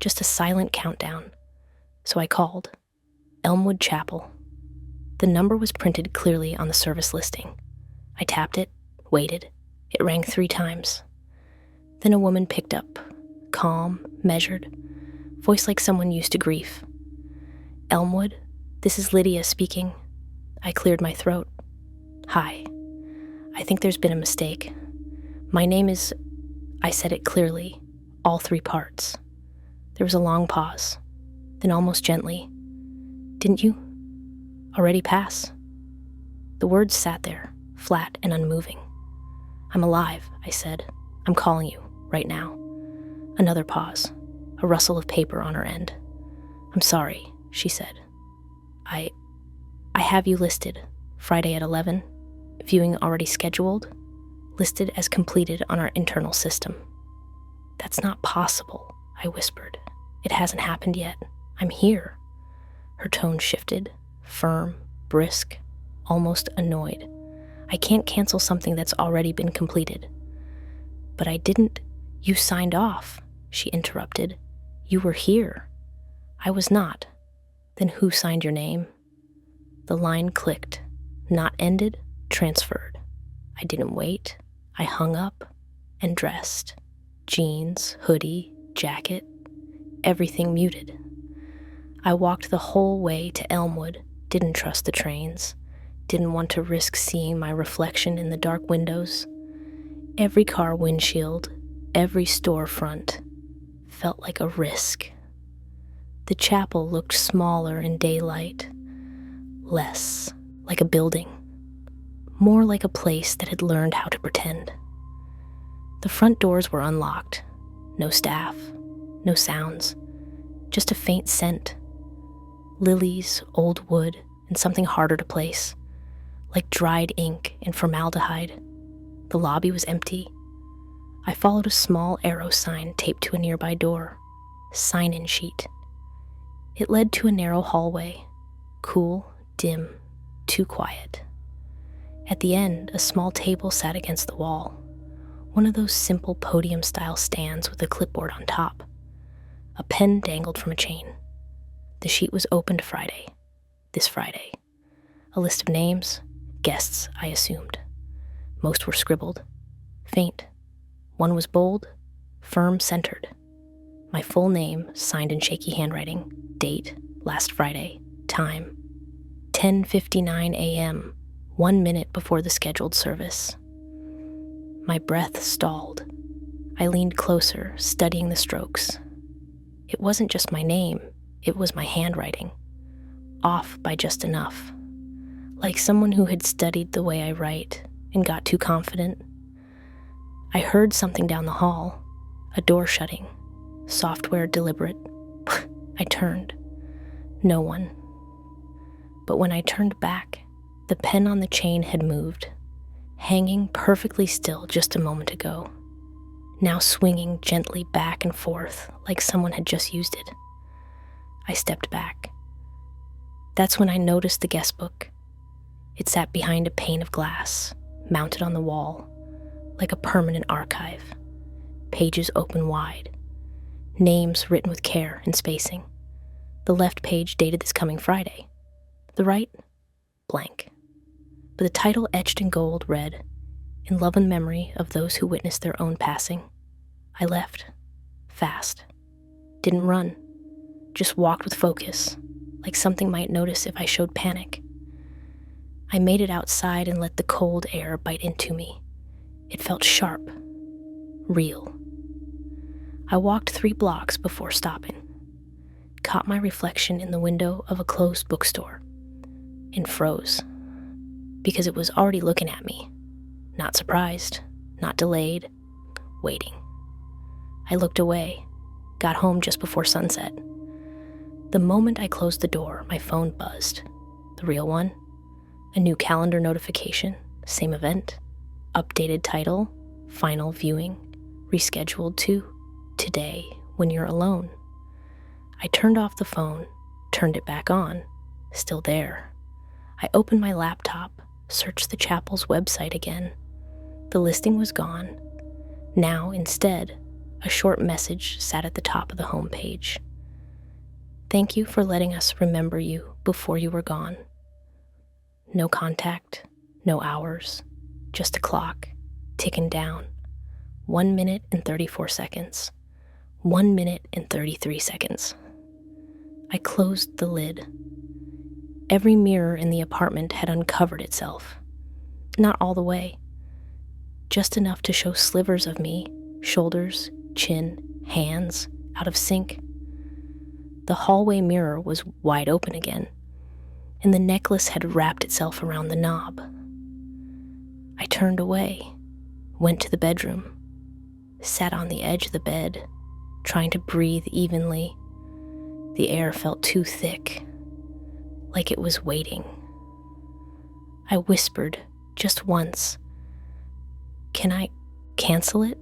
[SPEAKER 1] just a silent countdown. So I called. Elmwood Chapel. The number was printed clearly on the service listing. I tapped it, waited. It rang 3 times. Then a woman picked up, calm, measured, voice like someone used to grief. Elmwood, this is Lydia speaking. I cleared my throat. Hi. I think there's been a mistake. My name is... I said it clearly, all 3 parts. There was a long pause, then almost gently. Didn't you already pass? The words sat there, flat and unmoving. I'm alive, I said. I'm calling you, right now. Another pause, a rustle of paper on her end. I'm sorry, she said. I have you listed, Friday at 11, viewing already scheduled, listed as completed on our internal system. That's not possible, I whispered. It hasn't happened yet. I'm here. Her tone shifted, firm, brisk, almost annoyed. I can't cancel something that's already been completed. But I didn't. You signed off, she interrupted. You were here. I was not. Then who signed your name? The line clicked. Not ended, transferred. I didn't wait. I hung up and dressed. Jeans, hoodie, jacket, everything muted. I walked the whole way to Elmwood, didn't trust the trains, didn't want to risk seeing my reflection in the dark windows. Every car windshield, every storefront felt like a risk. The chapel looked smaller in daylight, less like a building, more like a place that had learned how to pretend. The front doors were unlocked. No staff, no sounds, just a faint scent. Lilies, old wood, and something harder to place, like dried ink and formaldehyde. The lobby was empty. I followed a small arrow sign taped to a nearby door, sign-in sheet. It led to a narrow hallway, cool, dim, too quiet. At the end, a small table sat against the wall, one of those simple podium-style stands with a clipboard on top. A pen dangled from a chain. The sheet was opened Friday, this Friday. A list of names, guests, I assumed. Most were scribbled, faint. One was bold, firm, centered. My full name, signed in shaky handwriting, date, last Friday, time, 10:59 a.m., 1 minute before the scheduled service. My breath stalled. I leaned closer, studying the strokes. It wasn't just my name, it was my handwriting, off by just enough. Like someone who had studied the way I write and got too confident. I heard something down the hall, a door shutting, software deliberate. I turned. No one. But when I turned back, the pen on the chain had moved, hanging perfectly still just a moment ago, now swinging gently back and forth like someone had just used it. I stepped back. That's when I noticed the guest book. It sat behind a pane of glass, mounted on the wall, like a permanent archive. Pages open wide. Names written with care and spacing. The left page dated this coming Friday. The right, blank. But the title etched in gold read, "In love and memory of those who witnessed their own passing." I left, fast. Didn't run, just walked with focus, like something might notice if I showed panic. I made it outside and let the cold air bite into me. It felt sharp, real. I walked 3 blocks before stopping, caught my reflection in the window of a closed bookstore, and froze, because it was already looking at me, not surprised, not delayed, waiting. I looked away, got home just before sunset. The moment I closed the door, my phone buzzed. The real one? A new calendar notification, same event. Updated title, final viewing, rescheduled to today when you're alone. I turned off the phone, turned it back on, still there. I opened my laptop, searched the chapel's website again. The listing was gone. Now, instead, a short message sat at the top of the homepage. Thank you for letting us remember you before you were gone. No contact, no hours, just a clock, ticking down. 1 minute and 34 seconds. 1 minute and 33 seconds. I closed the lid. Every mirror in the apartment had uncovered itself. Not all the way. Just enough to show slivers of me, shoulders, chin, hands, out of sync. The hallway mirror was wide open again, and the necklace had wrapped itself around the knob. I turned away, went to the bedroom, sat on the edge of the bed, trying to breathe evenly. The air felt too thick, like it was waiting. I whispered just once, "Can I cancel it?"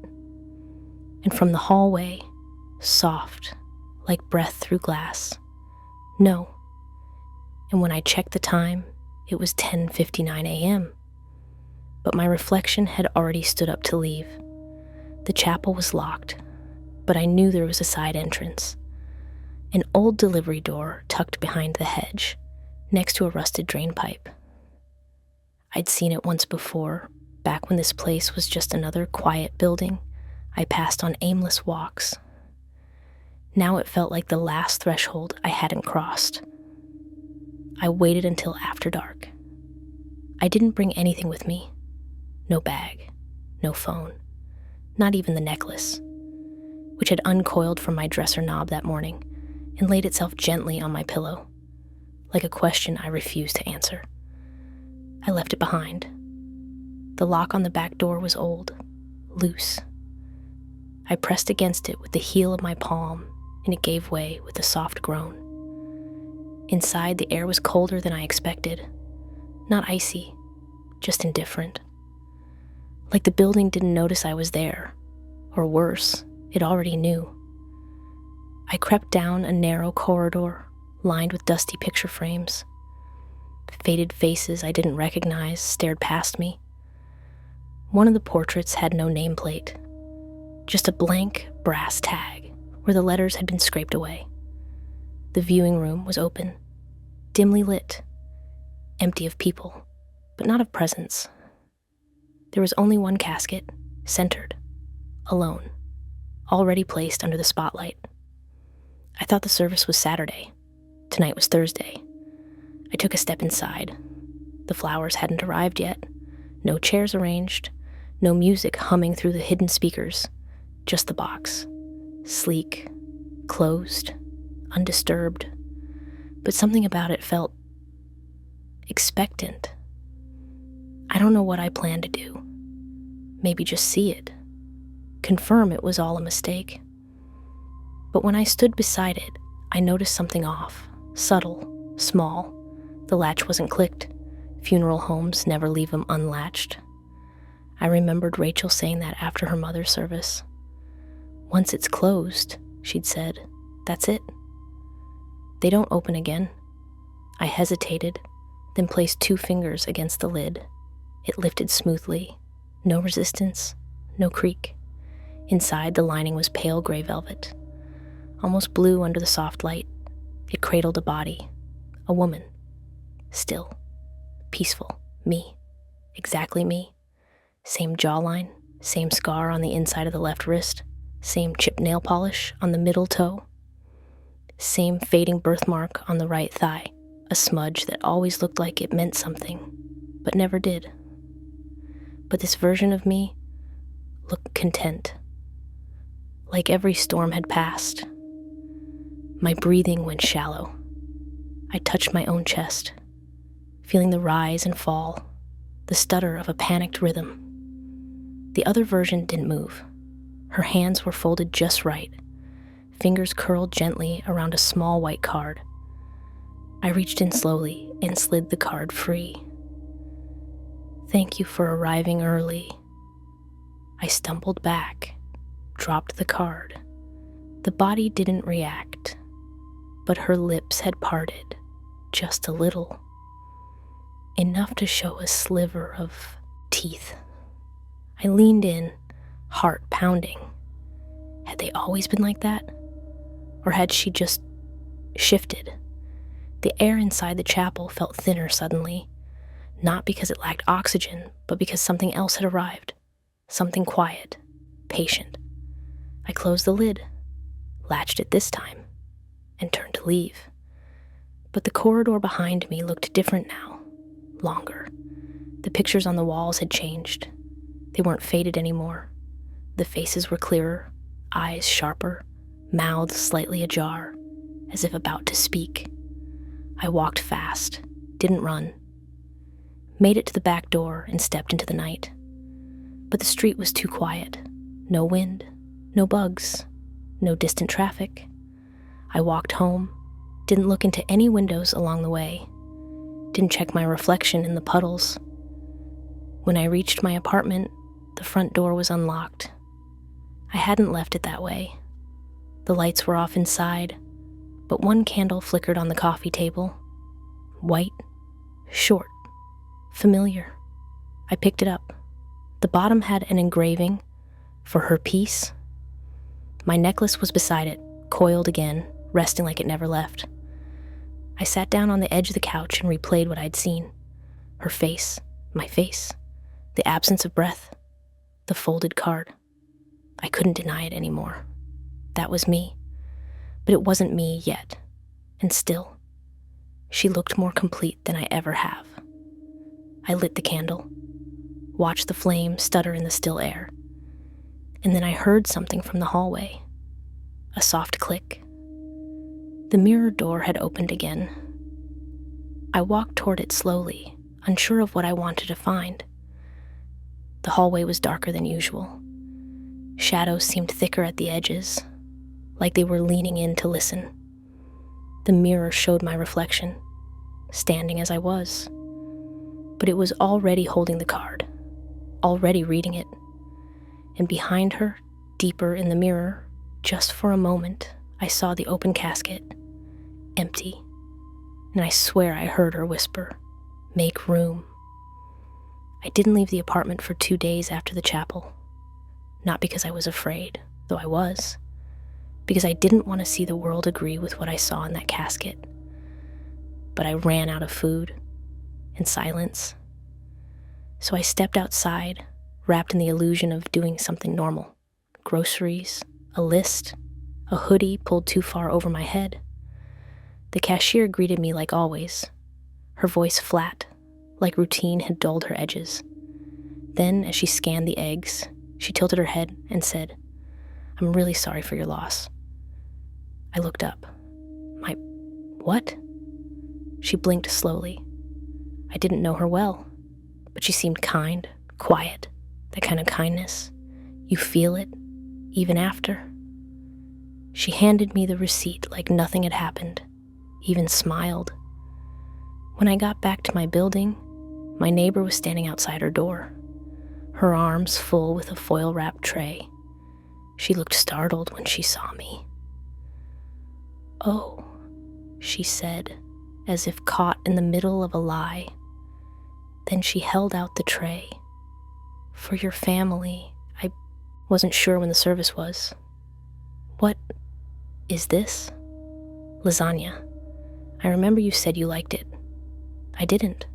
[SPEAKER 1] And from the hallway, soft, like breath through glass, "No." And when I checked the time, it was 10:59 a.m. But my reflection had already stood up to leave. The chapel was locked, but I knew there was a side entrance. An old delivery door tucked behind the hedge, next to a rusted drain pipe. I'd seen it once before, back when this place was just another quiet building I passed on aimless walks. Now it felt like the last threshold I hadn't crossed. I waited until after dark. I didn't bring anything with me. No bag, no phone, not even the necklace, which had uncoiled from my dresser knob that morning and laid itself gently on my pillow, like a question I refused to answer. I left it behind. The lock on the back door was old, loose. I pressed against it with the heel of my palm, and it gave way with a soft groan. Inside, the air was colder than I expected. Not icy, just indifferent. Like the building didn't notice I was there, or worse, it already knew. I crept down a narrow corridor, lined with dusty picture frames. Faded faces I didn't recognize stared past me. One of the portraits had no nameplate, just a blank brass tag where the letters had been scraped away. The viewing room was open, dimly lit, empty of people, but not of presence. There was only one casket, centered, alone, already placed under the spotlight. I thought the service was Saturday. Tonight was Thursday. I took a step inside. The flowers hadn't arrived yet. No chairs arranged. No music humming through the hidden speakers. Just the box. Sleek, closed, undisturbed. But something about it felt expectant. I don't know what I planned to do. Maybe just see it. Confirm it was all a mistake. But when I stood beside it, I noticed something off. Subtle, small. The latch wasn't clicked. Funeral homes never leave them unlatched. I remembered Rachel saying that after her mother's service. Once it's closed, she'd said, that's it. They don't open again. I hesitated, then placed 2 fingers against the lid. It lifted smoothly. No resistance, no creak. Inside, the lining was pale gray velvet, almost blue under the soft light. It cradled a body, a woman. Still, peaceful, me, exactly me. Same jawline, same scar on the inside of the left wrist, same chipped nail polish on the middle toe, same fading birthmark on the right thigh, a smudge that always looked like it meant something, but never did. But this version of me looked content, like every storm had passed. My breathing went shallow. I touched my own chest, feeling the rise and fall, the stutter of a panicked rhythm. The other version didn't move. Her hands were folded just right, fingers curled gently around a small white card. I reached in slowly and slid the card free. Thank you for arriving early. I stumbled back, dropped the card. The body didn't react, but her lips had parted just a little, enough to show a sliver of teeth. I leaned in, heart pounding. Had they always been like that? Or had she just shifted? The air inside the chapel felt thinner suddenly, not because it lacked oxygen, but because something else had arrived. Something quiet, patient. I closed the lid, latched it this time, and turned to leave. But the corridor behind me looked different now, longer. The pictures on the walls had changed. They weren't faded anymore. The faces were clearer, eyes sharper, mouths slightly ajar, as if about to speak. I walked fast, didn't run. Made it to the back door and stepped into the night. But the street was too quiet. No wind, no bugs, no distant traffic. I walked home, didn't look into any windows along the way, didn't check my reflection in the puddles. When I reached my apartment, the front door was unlocked. I hadn't left it that way. The lights were off inside, but one candle flickered on the coffee table. White, short, familiar. I picked it up. The bottom had an engraving, "For her peace." My necklace was beside it, coiled again, resting like it never left. I sat down on the edge of the couch and replayed what I'd seen. Her face, my face, the absence of breath, the folded card. I couldn't deny it anymore. That was me. But it wasn't me yet. And still, she looked more complete than I ever have. I lit the candle, watched the flame stutter in the still air, and then I heard something from the hallway. A soft click. The mirror door had opened again. I walked toward it slowly, unsure of what I wanted to find. The hallway was darker than usual. Shadows seemed thicker at the edges, like they were leaning in to listen. The mirror showed my reflection, standing as I was. But it was already holding the card, already reading it. And behind her, deeper in the mirror, just for a moment, I saw the open casket, empty. And I swear I heard her whisper, "Make room." I didn't leave the apartment for 2 days after the chapel. Not because I was afraid, though I was. Because I didn't want to see the world agree with what I saw in that casket. But I ran out of food and silence. So I stepped outside, wrapped in the illusion of doing something normal. Groceries, a list, a hoodie pulled too far over my head. The cashier greeted me like always, her voice flat, like routine had dulled her edges. Then, as she scanned the eggs, she tilted her head and said, "I'm really sorry for your loss." I looked up. My what? She blinked slowly. I didn't know her well, but she seemed kind, quiet, that kind of kindness. You feel it, even after. She handed me the receipt like nothing had happened, even smiled. When I got back to my building, my neighbor was standing outside her door, her arms full with a foil-wrapped tray. She looked startled when she saw me. "Oh," she said, as if caught in the middle of a lie. Then she held out the tray. "For your family." I wasn't sure when the service was. "What is this?" "Lasagna. I remember you said you liked it." "I didn't."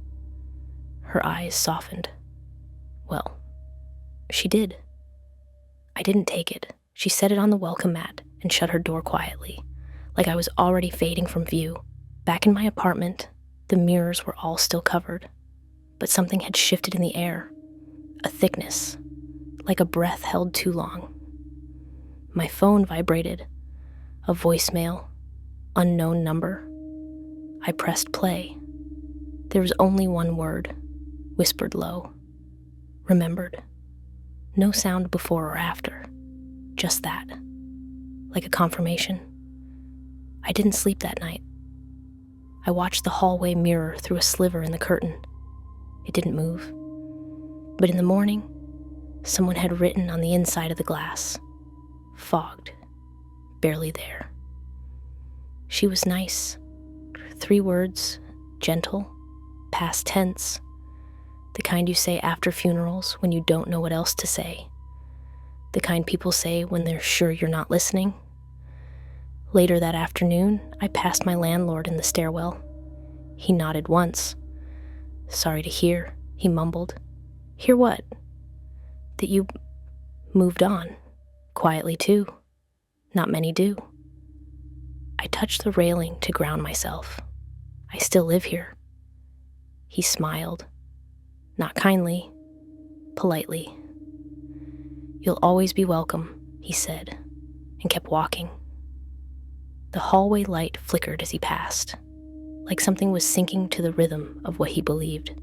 [SPEAKER 1] Her eyes softened. "Well, she did." I didn't take it. She set it on the welcome mat and shut her door quietly, like I was already fading from view. Back in my apartment, the mirrors were all still covered, but something had shifted in the air, a thickness, like a breath held too long. My phone vibrated, a voicemail, unknown number. I pressed play. There was only one word, whispered low. Remembered. No sound before or after, just that, like a confirmation. I didn't sleep that night. I watched the hallway mirror through a sliver in the curtain. It didn't move. But in the morning, someone had written on the inside of the glass, "Fogged, barely there." She was nice. 3 words, gentle, past tense, the kind you say after funerals when you don't know what else to say, the kind people say when they're sure you're not listening. Later that afternoon, I passed my landlord in the stairwell. He nodded once. "Sorry to hear," he mumbled. "Hear what?" "That you moved on. Quietly, too. Not many do." I touched the railing to ground myself. "I still live here." He smiled. Not kindly, politely. "You'll always be welcome," he said, and kept walking. The hallway light flickered as he passed, like something was sinking to the rhythm of what he believed.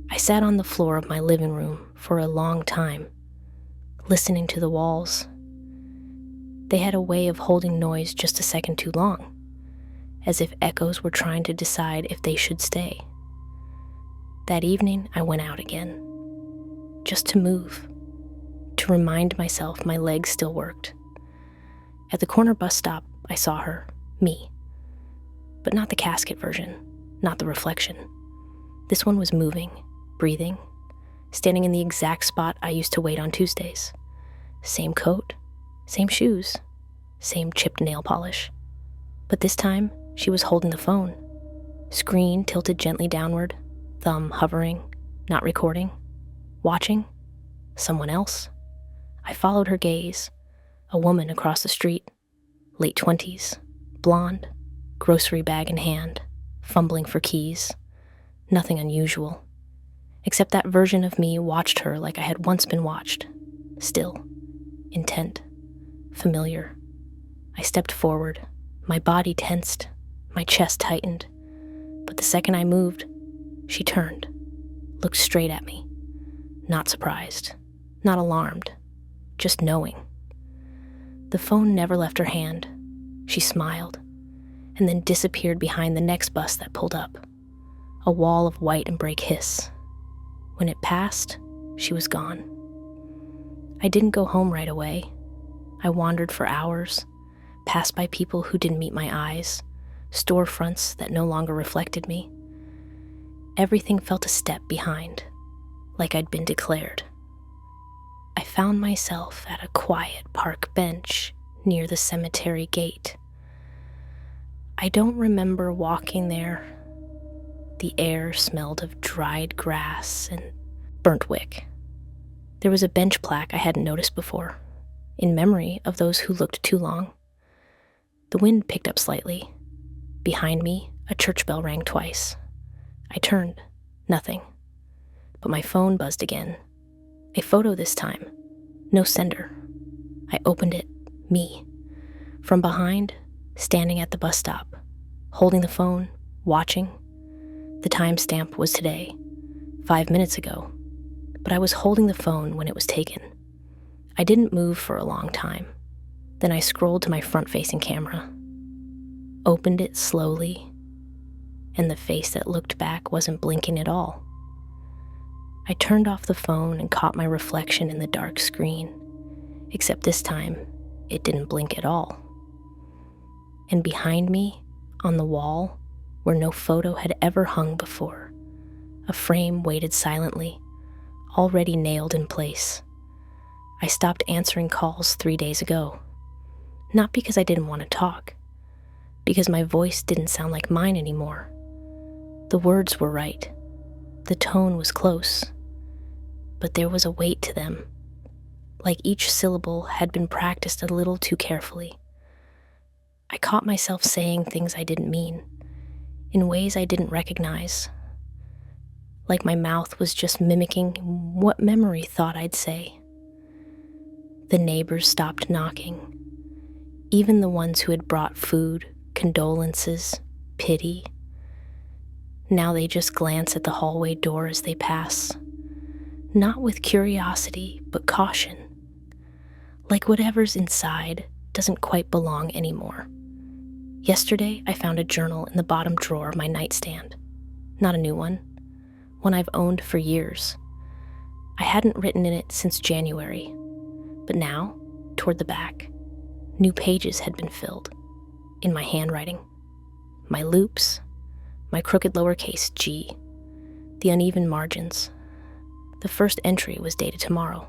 [SPEAKER 1] I sat on the floor of my living room for a long time, listening to the walls. They had a way of holding noise just a second too long, as if echoes were trying to decide if they should stay. That evening, I went out again, just to move, to remind myself my legs still worked. At the corner bus stop, I saw her, me. But not the casket version, not the reflection. This one was moving, breathing, standing in the exact spot I used to wait on Tuesdays. Same coat, same shoes, same chipped nail polish. But this time, she was holding the phone, screen tilted gently downward, thumb hovering, not recording, watching someone else. I followed her gaze, a woman across the street, late 20s, blonde, grocery bag in hand, fumbling for keys. Nothing unusual, except that version of me watched her like I had once been watched, still, intent, familiar. I stepped forward, my body tensed, my chest tightened, but the second I moved, she turned, looked straight at me, not surprised, not alarmed, just knowing. The phone never left her hand. She smiled, and then disappeared behind the next bus that pulled up, a wall of white and brake hiss. When it passed, she was gone. I didn't go home right away. I wandered for hours, passed by people who didn't meet my eyes, storefronts that no longer reflected me. Everything felt a step behind, like I'd been declared. I found myself at a quiet park bench near the cemetery gate. I don't remember walking there. The air smelled of dried grass and burnt wick. There was a bench plaque I hadn't noticed before, in memory of those who looked too long. The wind picked up slightly. Behind me, a church bell rang twice. I turned. Nothing. But my phone buzzed again. A photo this time. No sender. I opened it. Me. From behind, standing at the bus stop, holding the phone, watching. The timestamp was today, 5 minutes ago, but I was holding the phone when it was taken. I didn't move for a long time. Then I scrolled to my front-facing camera, opened it slowly, and the face that looked back wasn't blinking at all. I turned off the phone and caught my reflection in the dark screen, except this time, it didn't blink at all. And behind me, on the wall, where no photo had ever hung before, a frame waited silently, already nailed in place. I stopped answering calls 3 days ago, not because I didn't want to talk, because my voice didn't sound like mine anymore. The words were right. The tone was close. But there was a weight to them, like each syllable had been practiced a little too carefully. I caught myself saying things I didn't mean, in ways I didn't recognize, like my mouth was just mimicking what memory thought I'd say. The neighbors stopped knocking, even the ones who had brought food, condolences, pity. Now they just glance at the hallway door as they pass, not with curiosity, but caution, like whatever's inside doesn't quite belong anymore. Yesterday, I found a journal in the bottom drawer of my nightstand. Not a new one I've owned for years. I hadn't written in it since January, but now, toward the back, new pages had been filled, in my handwriting. My loops, my crooked lowercase g, the uneven margins. The first entry was dated tomorrow.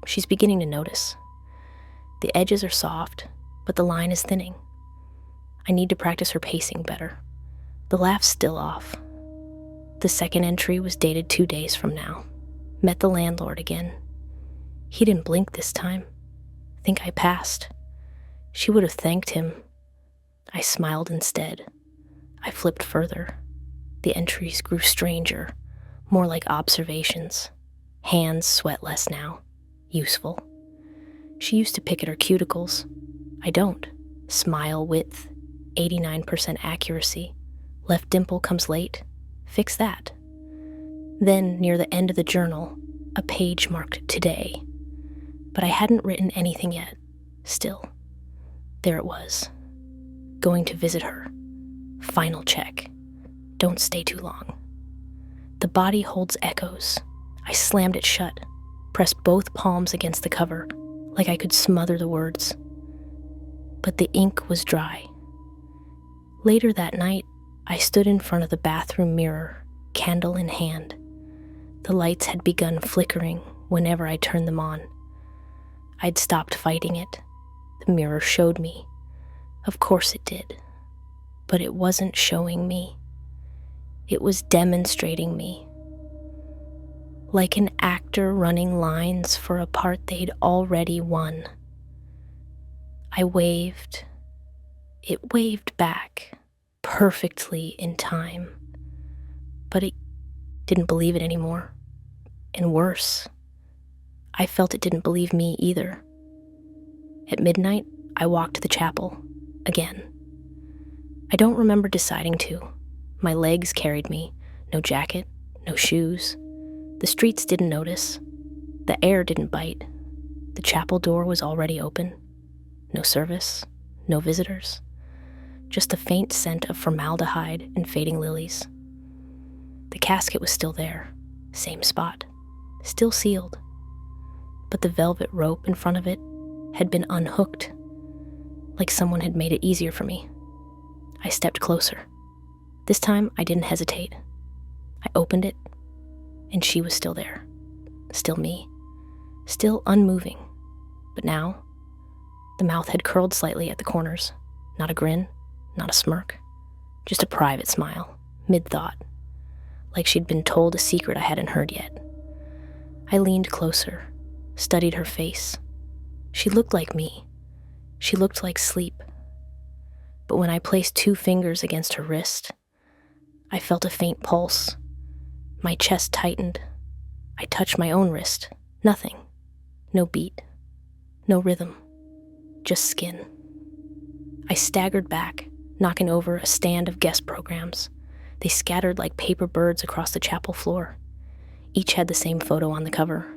[SPEAKER 1] She's beginning to notice. The edges are soft, but the line is thinning. I need to practice her pacing better. The laugh's still off. The second entry was dated 2 days from now. Met the landlord again. He didn't blink this time. Think I passed. She would have thanked him. I smiled instead. I flipped further. The entries grew stranger, more like observations. Hands sweat less now. Useful. She used to pick at her cuticles. I don't. Smile width, 89% accuracy. Left dimple comes late. Fix that. Then, near the end of the journal, a page marked today. But I hadn't written anything yet. Still, there it was. Going to visit her. Final check. Don't stay too long. The body holds echoes. I slammed it shut, pressed both palms against the cover, like I could smother the words. But the ink was dry. Later that night, I stood in front of the bathroom mirror, candle in hand. The lights had begun flickering whenever I turned them on. I'd stopped fighting it. The mirror showed me. Of course it did. But it wasn't showing me. It was demonstrating me. Like an actor running lines for a part they'd already won. I waved. It waved back, perfectly in time. But it didn't believe it anymore. And worse, I felt it didn't believe me either. At midnight, I walked to the chapel, again. I don't remember deciding to. My legs carried me, no jacket, no shoes. The streets didn't notice. The air didn't bite. The chapel door was already open. No service, no visitors. Just the faint scent of formaldehyde and fading lilies. The casket was still there, same spot, still sealed. But the velvet rope in front of it had been unhooked, like someone had made it easier for me. I stepped closer. This time, I didn't hesitate. I opened it, and she was still there. Still me. Still unmoving. But now, the mouth had curled slightly at the corners. Not a grin, not a smirk. Just a private smile, mid-thought. Like she'd been told a secret I hadn't heard yet. I leaned closer, studied her face. She looked like me. She looked like sleep. But when I placed 2 fingers against her wrist, I felt a faint pulse. My chest tightened. I touched my own wrist. Nothing. No beat. No rhythm. Just skin. I staggered back, knocking over a stand of guest programs. They scattered like paper birds across the chapel floor. Each had the same photo on the cover.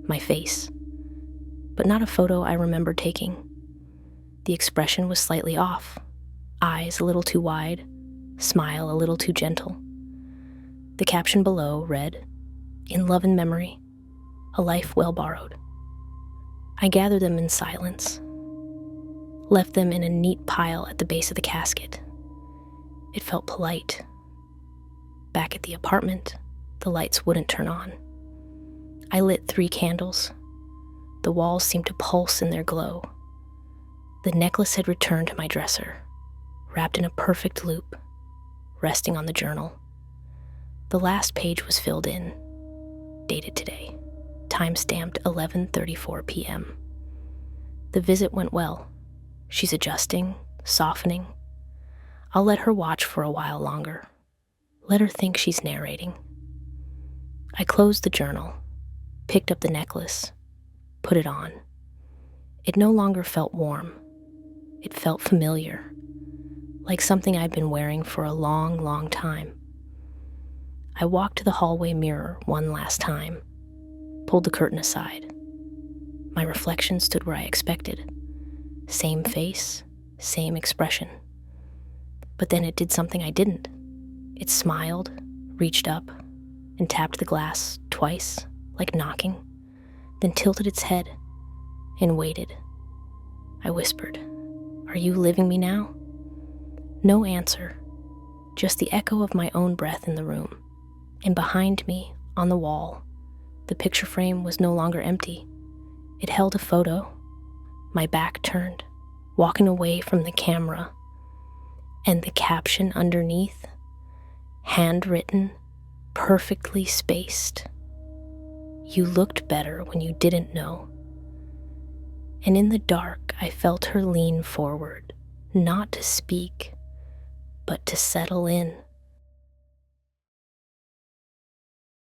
[SPEAKER 1] My face. But not a photo I remembered taking. The expression was slightly off. Eyes a little too wide. Smile a little too gentle. The caption below read, "In love and memory, a life well borrowed." I gathered them in silence. Left them in a neat pile at the base of the casket. It felt polite. Back at the apartment, the lights wouldn't turn on. I lit 3 candles. The walls seemed to pulse in their glow. The necklace had returned to my dresser, wrapped in a perfect loop, resting on the journal. The last page was filled in, dated today, time-stamped 11:34 p.m. The visit went well. She's adjusting, softening. I'll let her watch for a while longer. Let her think she's narrating. I closed the journal, picked up the necklace, put it on. It no longer felt warm. It felt familiar, like something I'd been wearing for a long, long time. I walked to the hallway mirror one last time, pulled the curtain aside. My reflection stood where I expected. Same face, same expression. But then it did something I didn't. It smiled, reached up, and tapped the glass twice, like knocking, then tilted its head and waited. I whispered, "Are you living me now?" No answer, just the echo of my own breath in the room. And behind me, on the wall, the picture frame was no longer empty. It held a photo, my back turned, walking away from the camera, and the caption underneath, handwritten, perfectly spaced. "You looked better when you didn't know." And in the dark, I felt her lean forward, not to speak, but to settle in.